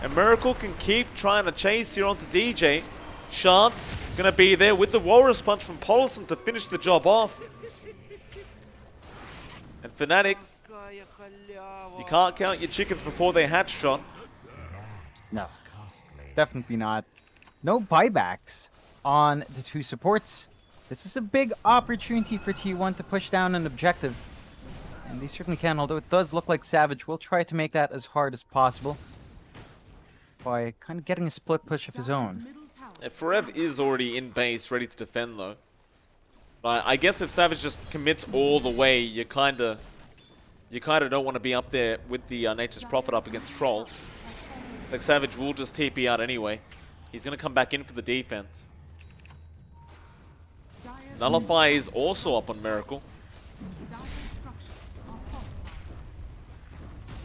And Miracle can keep trying to chase here onto DJ. Shards going to be there with the Walrus Punch from Polison to finish the job off. And Fnatic, you can't count your chickens before they hatch, John. No, definitely not. No buybacks on the two supports. This is a big opportunity for T1 to push down an objective. And they certainly can, although it does look like Savage will try to make that as hard as possible by kind of getting a split push of his own. Forev is already in base, ready to defend though. But I guess if Savage just commits all the way, you kind of don't want to be up there with the Nature's Prophet up against Troll. Like Savage will just TP out anyway. He's going to come back in for the defense. Nullify is also up on Miracle.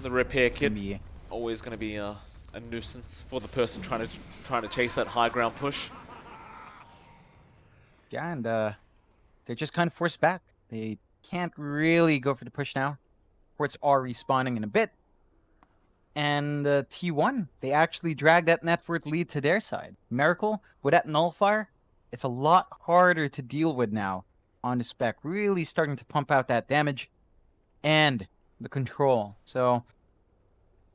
The repair kit always going to be a nuisance for the person trying to chase that high ground push. Yeah, and they're just kind of forced back. They can't really go for the push now. Ports are respawning in a bit. And T1, they actually drag that net worth lead to their side. Miracle, with that Nullifier, it's a lot harder to deal with now on the spec. Really starting to pump out that damage and the control. So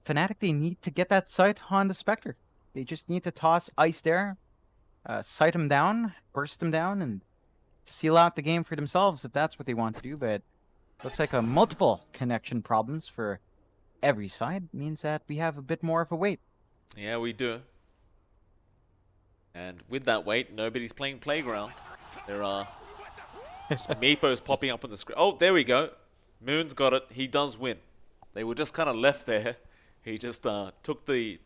Fnatic, they need to get that sight on the Spectre. They just need to toss ice there, sight him down, burst him down, and seal out the game for themselves if that's what they want to do. But looks like a multiple connection problems for every side means that we have a bit more of a wait. Yeah, we do. And with that wait, nobody's playing Playground. There are some meepos popping up on the screen. Oh, there we go. Moon's got it. He does win. They were just kind of left there. He just took the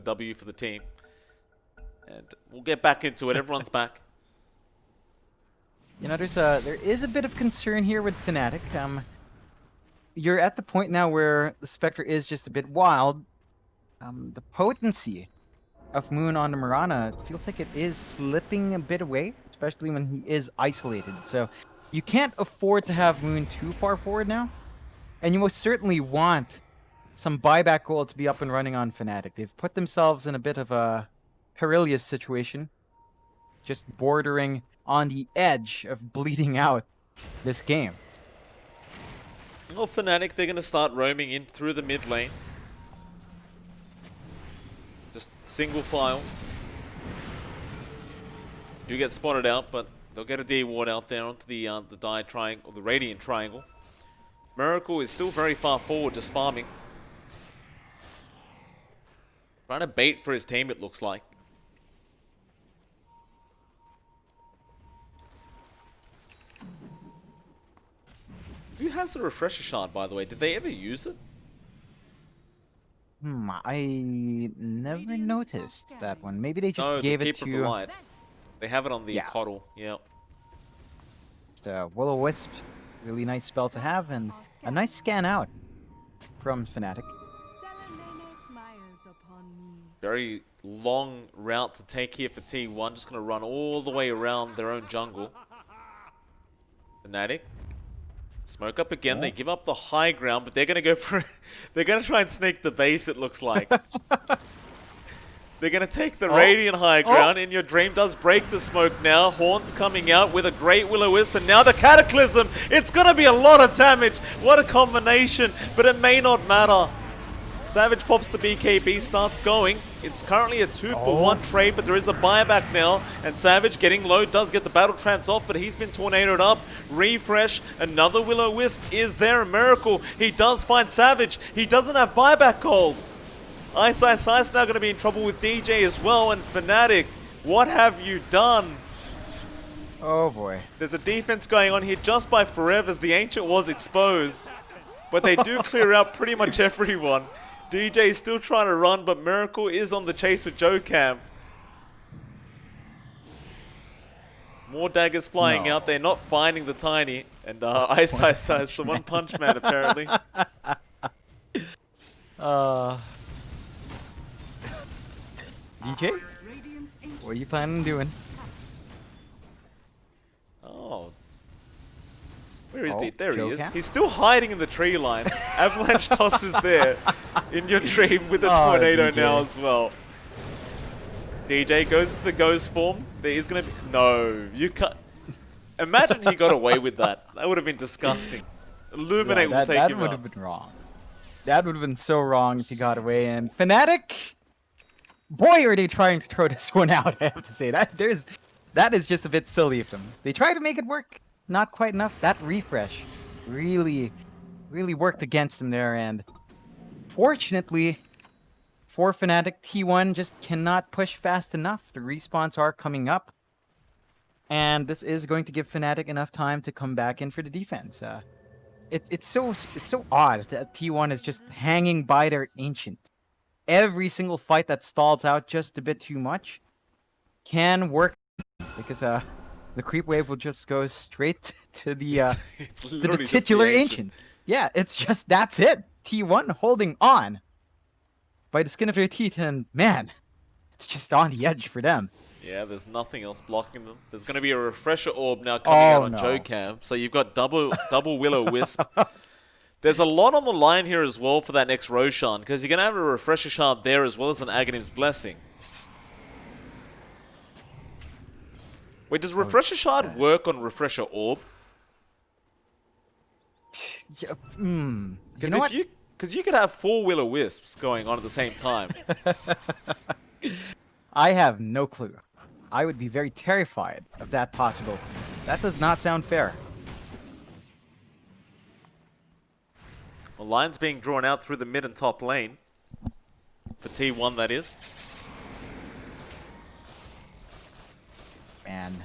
W for the team. And we'll get back into it. Everyone's back. You know, there is a bit of concern here with Fnatic. You're at the point now where the Spectre is just a bit wild. The potency of Moon on the Mirana feels like it is slipping a bit away, especially when he is isolated. So you can't afford to have Moon too far forward now. And you most certainly want some buyback gold to be up and running on Fnatic. They've put themselves in a bit of a perilous situation, just bordering on the edge of bleeding out this game. Well, Fnatic, they're going to start roaming in through the mid lane. Just single file. Do get spotted out, but they'll get a D ward out there onto the Dire Triangle, or the Radiant Triangle. Miracle is still very far forward, just farming. Trying to bait for his team, it looks like. Who has the refresher shard, by the way? Did they ever use it? I never noticed that one. Maybe they just No, gave the it Keeper of the to Light. They have it on the Yeah. Coddle. Yep. Will-O-Wisp. Really nice spell to have, and a nice scan out from Fnatic. Salamene smiles upon me. Very long route to take here for T1. Just going to run all the way around their own jungle. Fnatic. Smoke up again. They give up the high ground, but they're going to go for... they're going to try and snake the base, it looks like. They're going to take the Radiant high ground, and your Dream does break the smoke now. Horns coming out with a great Will-O-Wisp, and now the Cataclysm. It's going to be a lot of damage. What a combination, but it may not matter. Savage pops the BKB, starts going. It's currently a 2-for-1 trade, but there is a buyback now. And Savage getting low, does get the battle trance off, but he's been tornadoed up. Refresh, another Will-O-Wisp is there, a miracle. He does find Savage. He doesn't have buyback gold. Ice now going to be in trouble with DJ as well. And Fnatic, what have you done? Oh boy. There's a defense going on here just by Forever as the Ancient was exposed. But they do clear out pretty much everyone. DJ is still trying to run, but Miracle is on the chase with JoeCam. More daggers flying out there, not finding the Tiny. And Ice is the one punch man apparently. DJ? What are you planning on doing? Oh. Where is he? There he is. JoeCam? He's still hiding in the tree line. Avalanche Toss is there in your dream with a tornado DJ. now as well. DJ goes to the ghost form. There is going to be... No, you can't... Imagine he got away with that. That would have been disgusting. Illuminate will take that him would out. have been wrong. That would have been so wrong if he got away. And Fnatic, boy, are they trying to throw this one out. I have to say that that is just a bit silly of them. They tried to make it work, not quite enough. That refresh really worked against them there. And fortunately for Fnatic, T1 just cannot push fast enough. The respawns are coming up. And this is going to give Fnatic enough time to come back in for the defense. It's so odd that T1 is just hanging by their Ancient. Every single fight that stalls out just a bit too much can work because the creep wave will just go straight to the It's to the literally just the titular Ancient. Ancient. Yeah, it's just that's it. T1 holding on by the skin of their teeth, and man, it's just on the edge for them. Yeah, there's nothing else blocking them. There's going to be a refresher orb now coming out on no. JoeCam. So you've got double Will-O-Wisp. There's a lot on the line here as well for that next Roshan, because you're going to have a refresher shard there as well as an Aghanim's Blessing. Wait, does Refresher Shard work on Refresher Orb? Yeah, you Because know what? you could have 4 Will-O-Wisps going on at the same time. I have no clue. I would be very terrified of that possibility. That does not sound fair. The line's being drawn out through the mid and top lane. For T1, that is. Man.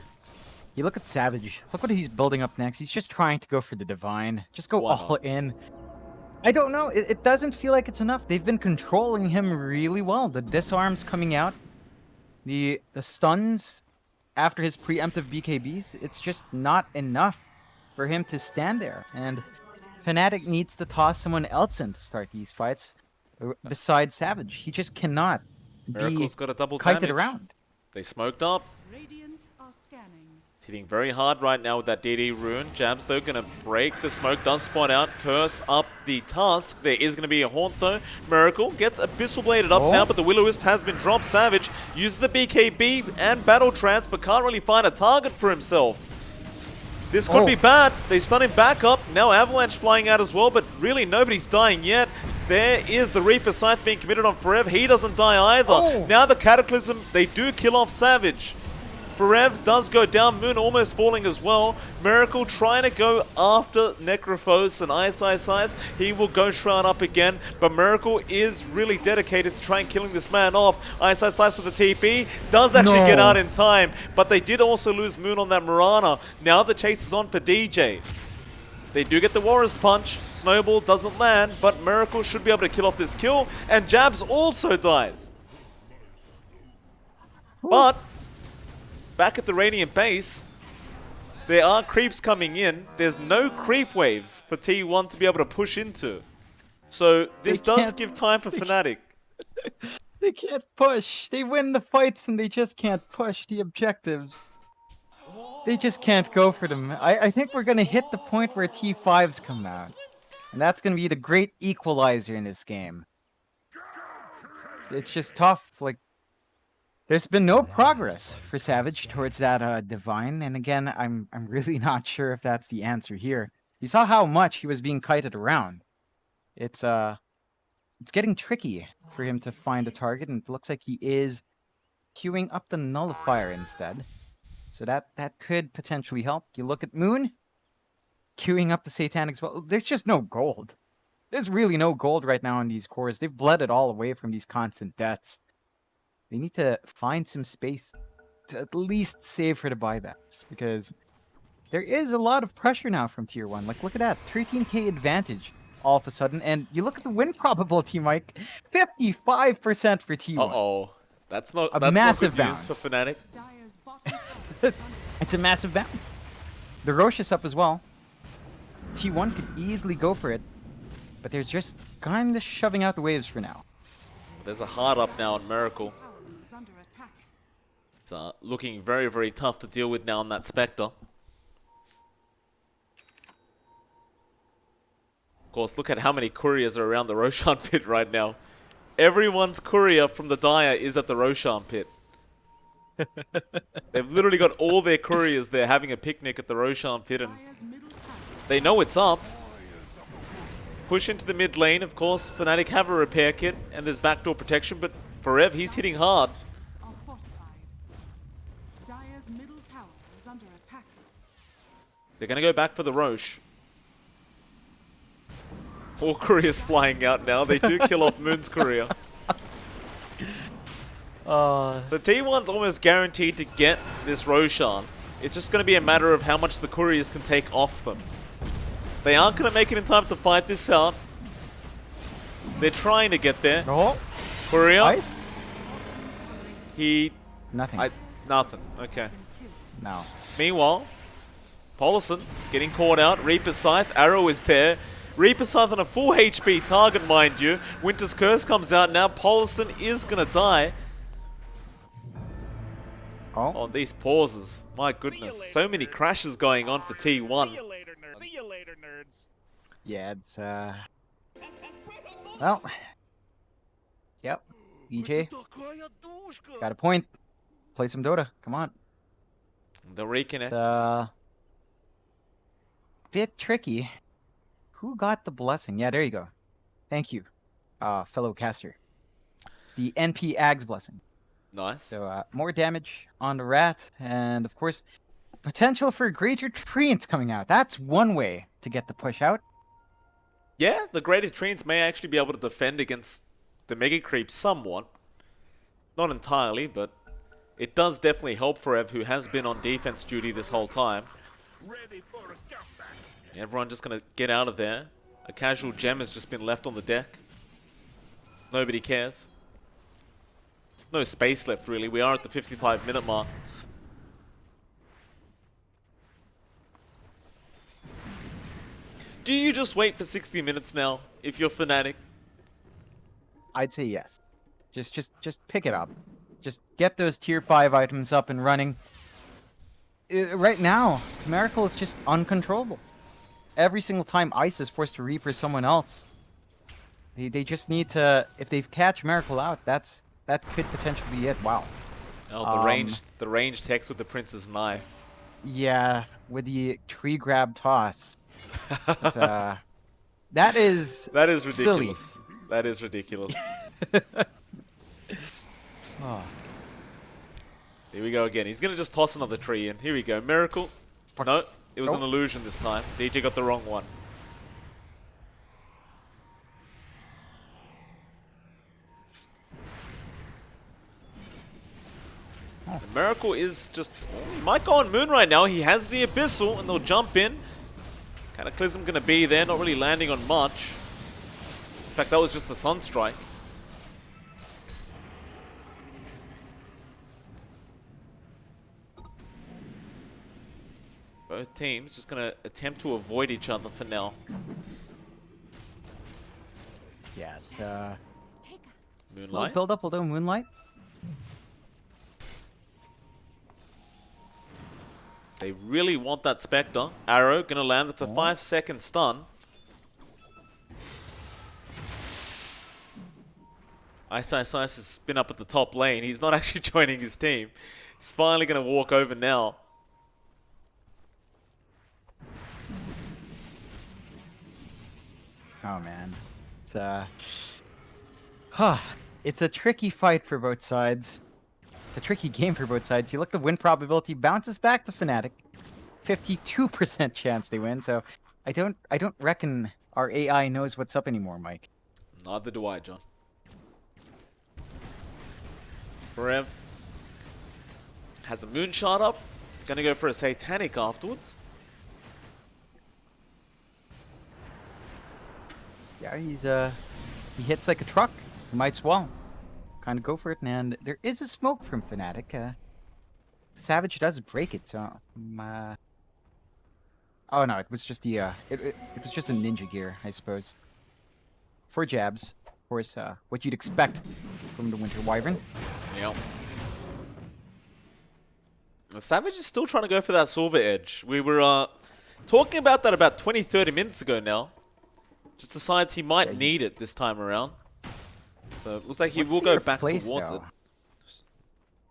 You look at Savage. Look what he's building up next. He's just trying to go for the Divine. Just go Why all not? in. I don't know. It doesn't feel like it's enough. They've been controlling him really well. The disarms coming out. The stuns after his preemptive BKBs. It's just not enough for him to stand there. And Fnatic needs to toss someone else in to start these fights. Besides Savage. He just cannot be Miracle's got a double kited damage. around. They smoked up. Radiant are scanning. It's hitting very hard right now with that DD rune. Jabs, though, going to break. The smoke does spawn out. Curse up the Tusk. There is going to be a Haunt, though. Miracle gets Abyssal Bladed up now, but the Will-O-Wisp has been dropped. Savage uses the BKB and Battle Trance, but can't really find a target for himself. This could be bad. They stun him back up. Now Avalanche flying out as well, but really nobody's dying yet. There is the Reaper Scythe being committed on Forev. He doesn't die either. Now the Cataclysm, they do kill off Savage. Forev does go down. Moon almost falling as well. Miracle trying to go after Necrophos and Ice. He will go Shroud up again, but Miracle is really dedicated to trying killing this man off. Ice with the TP. Does actually get out in time, but they did also lose Moon on that Mirana. Now the chase is on for DJ. They do get the Warrior's Punch. Snowball doesn't land, but Miracle should be able to kill off this kill, and Jabs also dies. But back at the Radiant base, there are creeps coming in. There's no creep waves for T1 to be able to push into. So this does give time for Fnatic. They can't push. They win the fights and they just can't push the objectives. They just can't go for them. I think we're going to hit the point where T5s come out. And that's going to be the great equalizer in this game. It's just tough. Like, there's been no progress for Savage towards that Divine. And again, I'm really not sure if that's the answer here. You saw how much he was being kited around. It's getting tricky for him to find a target, and it looks like he is queuing up the Nullifier instead. So that could potentially help. You look at Moon, queuing up the Satanic as well. There's just no gold. There's really no gold right now in these cores. They've bled it all away from these constant deaths. They need to find some space to at least save for the buybacks, because there is a lot of pressure now from Tier 1. Like, look at that. 13k advantage all of a sudden. And you look at the win probability, Mike. 55% for T1. Uh-oh. That's not massive good news bounce for Fnatic. Dire's bottom tower is under It's a massive bounce. The Roche is up as well. T1 could easily go for it, but they're just kind of shoving out the waves for now. There's a hard up now on Miracle. tower is under attack. It's looking very, very tough to deal with now on that Spectre. Of course, look at how many couriers are around the Roshan pit right now. Everyone's courier from the Dire is at the Roshan pit. They've literally got all their couriers there having a picnic at the Roshan pit, and Dire's middle tower they know it's up. Push into the mid lane, of course. Fnatic have a repair kit, and there's backdoor protection, but Forev, he's hitting hard. are fortified. Dire's middle tower is under attack. They're going to go back for the Roche. All couriers flying out now. They do kill off Moon's courier. So T1's almost guaranteed to get this Roshan. It's just going to be a matter of how much the couriers can take off them. They aren't going to make it in time to fight this out. They're trying to get there. Oh, Courier. ice? Nothing. Nothing. Okay. No. Meanwhile, Polison getting caught out. Reaper Scythe. Arrow is there. Reaper Scythe on a full HP target, mind you. Winter's Curse comes out now. Polison is going to die. Oh, these pauses. My goodness. So many crashes going on for T1. See you later, nerds. Yeah, it's, well. Yep. EJ. Got a point. Play some Dota. Come on. The reconnect. It's a bit tricky. Who got the blessing? Yeah, there you go. Thank you, fellow caster. It's the NP Ags blessing. Nice. So more damage on the rat, and of course, potential for greater treants coming out. That's one way to get the push out. Yeah, the Greater Treants may actually be able to defend against the Mega Creep somewhat. Not entirely, but it does definitely help Forev, who has been on defense duty this whole time. Everyone just going to get out of there. A casual gem has just been left on the deck. Nobody cares. No space left, really. We are at the 55-minute mark. Do you just wait for 60 minutes now, if you're Fnatic? I'd say yes. Just pick it up. Just get those tier 5 items up and running. Right now, Miracle is just uncontrollable. Every single time Ice is forced to Reaper someone else, they just need to. If they catch Miracle out, that could potentially be it. Wow. Oh, the ranged hex with the Prince's knife. Yeah, with the tree grab toss. It's, that is ridiculous. Silly. That is ridiculous. Oh. Here we go again. He's gonna just toss another tree in. Here we go. Miracle. No, it was an illusion this time. DJ got the wrong one. The Miracle is just... he might go on Moon right now. He has the Abyssal, and they'll jump in. Cataclysm gonna be there, not really landing on much. In fact, that was just the Sunstrike. Both teams just gonna attempt to avoid each other for now. Yeah, it's Moonlight. slow build up, although Moonlight. They really want that Spectre. Arrow gonna land. That's a 5-second stun. Ice has been up at the top lane. He's not actually joining his team. He's finally gonna walk over now. Oh man, it's a tricky fight for both sides. It's a tricky game for both sides. You look, the win probability bounces back to Fnatic. 52% chance they win. So I don't reckon our AI knows what's up anymore, Mike. Neither do I, John. Forev has a moonshot up. Gonna go for a satanic afterwards. Yeah, he hits like a truck. He might swallow. Kind of go for it, and there is a smoke from Fnatic. Savage does break it, so oh no, it was just the it was just a ninja gear, I suppose. 4 jabs, of course. What you'd expect from the Winter Wyvern. Yep. Savage is still trying to go for that Silver Edge. We were talking about that about 20-30 minutes ago now. Just decides he might need it this time around. So it looks like he will go back towards it.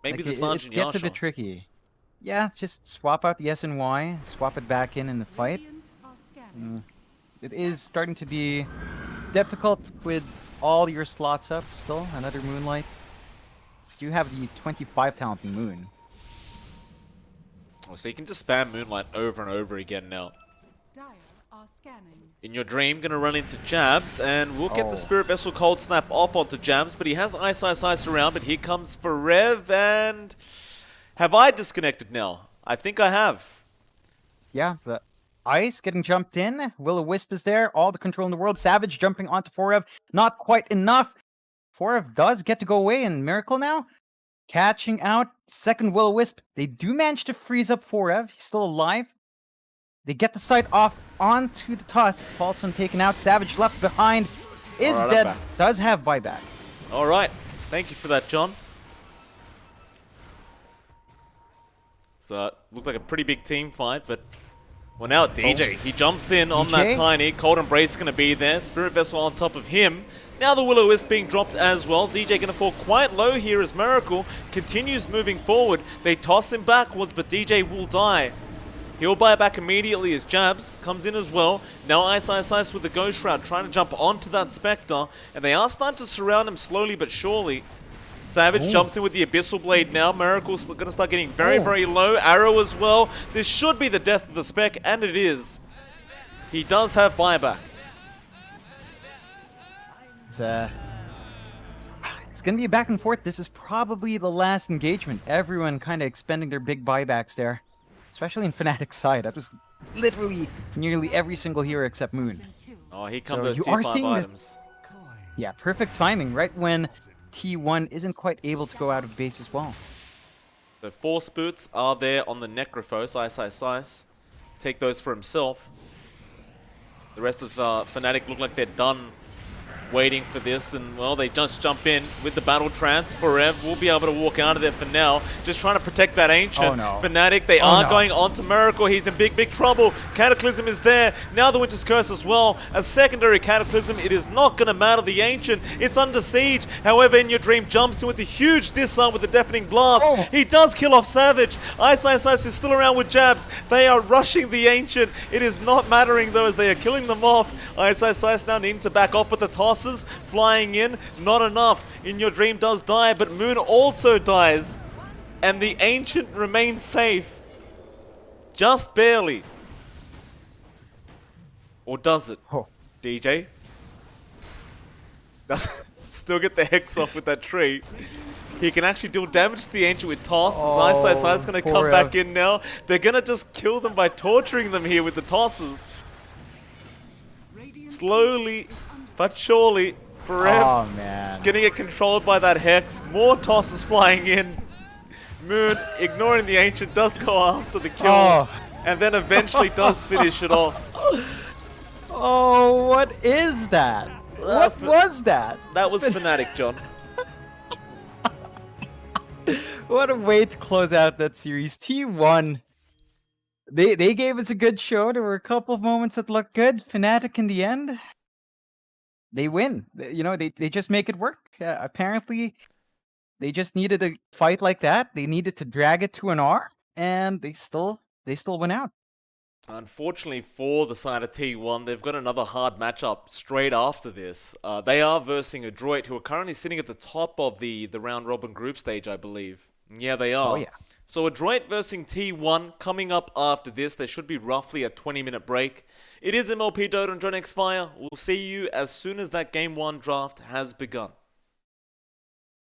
Maybe the Sergeant It gets a bit tricky. Yeah, just swap out the S and Y, swap it back in the fight. It is starting to be difficult with all your slots up still. Another Moonlight. You have the 25 talent Moon. Oh, so you can just spam Moonlight over and over again now. Dire are scanning. In your dream, gonna run into Jabs, and we'll get the Spirit Vessel Cold Snap off onto Jabs, but he has Ice around, but here comes Forev, and... have I disconnected now? I think I have. Yeah, the Ice getting jumped in. Will-O-Wisp is there. All the control in the world. Savage jumping onto Forev. Not quite enough. Forev does get to go away, and Miracle now catching out second Will-O-Wisp. They do manage to freeze up Forev. He's still alive. They get the sight off onto the Tusk. Falson taken out. Savage left behind. Is dead. Does have buyback. All right. Thank you for that, John. So, looked like a pretty big team fight, but Well, now DJ, he jumps in on that DJ? Tiny. Cold Embrace going to be there. Spirit Vessel on top of him. Now the Will-O-Wisp being dropped as well. DJ going to fall quite low here as Miracle continues moving forward. They toss him backwards, but DJ will die. He'll buy back immediately as Jabs comes in as well. Now Ice with the Ghost Shroud trying to jump onto that Spectre. And they are starting to surround him slowly but surely. Savage jumps in with the Abyssal Blade now. Miracle's going to start getting very, very low. Arrow as well. This should be the death of the Spec, and it is. He does have buyback. It's going to be a back and forth. This is probably the last engagement. Everyone kind of expending their big buybacks there. Especially in Fnatic's side. That was literally nearly every single hero except Moon. Oh, here come So those you are T5 seeing this- items. Yeah, perfect timing. Right when T1 isn't quite able to go out of base as well. The Force Boots are there on the Necrophos. Ice. Take those for himself. The rest of Fnatic look like they're done waiting for this, and well, they just jump in with the Battle Trance. Forever will be able to walk out of there for now, just trying to protect that Ancient. Oh, no. Fnatic, they Oh, are no. going on to Miracle. He's in big trouble. Cataclysm is there. Now the Winter's Curse as well. A secondary Cataclysm. It is not going to matter. The Ancient, it's under siege. However, In Your Dream jumps in with a huge disarm with the Deafening Blast. Oh. He does kill off Savage. Ice is still around with Jabs. They are rushing the Ancient. It is not mattering though as they are killing them off. Ice now needing to back off with the tosses. Flying in, not enough. In Your Dream does die, but Moon also dies. And the Ancient remains safe. Just barely. Or does it? Oh. DJ? Does still get the Hex off with that tree. He can actually deal damage to the Ancient with tosses. Ice going to come back in now. They're going to just kill them by torturing them here with the tosses. Slowly, but surely, forever. Oh, man. Getting it controlled by that Hex. More tosses flying in. Moon, ignoring the Ancient, does go after the kill. Oh. And then eventually does finish it off. Oh, what is that? What was that? That was Fnatic, John. What a way to close out that series. T1. They gave us a good show. There were a couple of moments that looked good. Fnatic in the end, they win. You know, they just make it work. Apparently, they just needed a fight like that. They needed to drag it to an R, and they still went out. Unfortunately for the side of T1, they've got another hard matchup straight after this. They are versing Adroit, who are currently sitting at the top of the round robin group stage, I believe. Yeah, they are. Oh, yeah. So Adroit versing T1 coming up after this. There should be roughly a 20-minute break. It is MLP Dota and johnxfire. We'll see you as soon as that Game 1 draft has begun.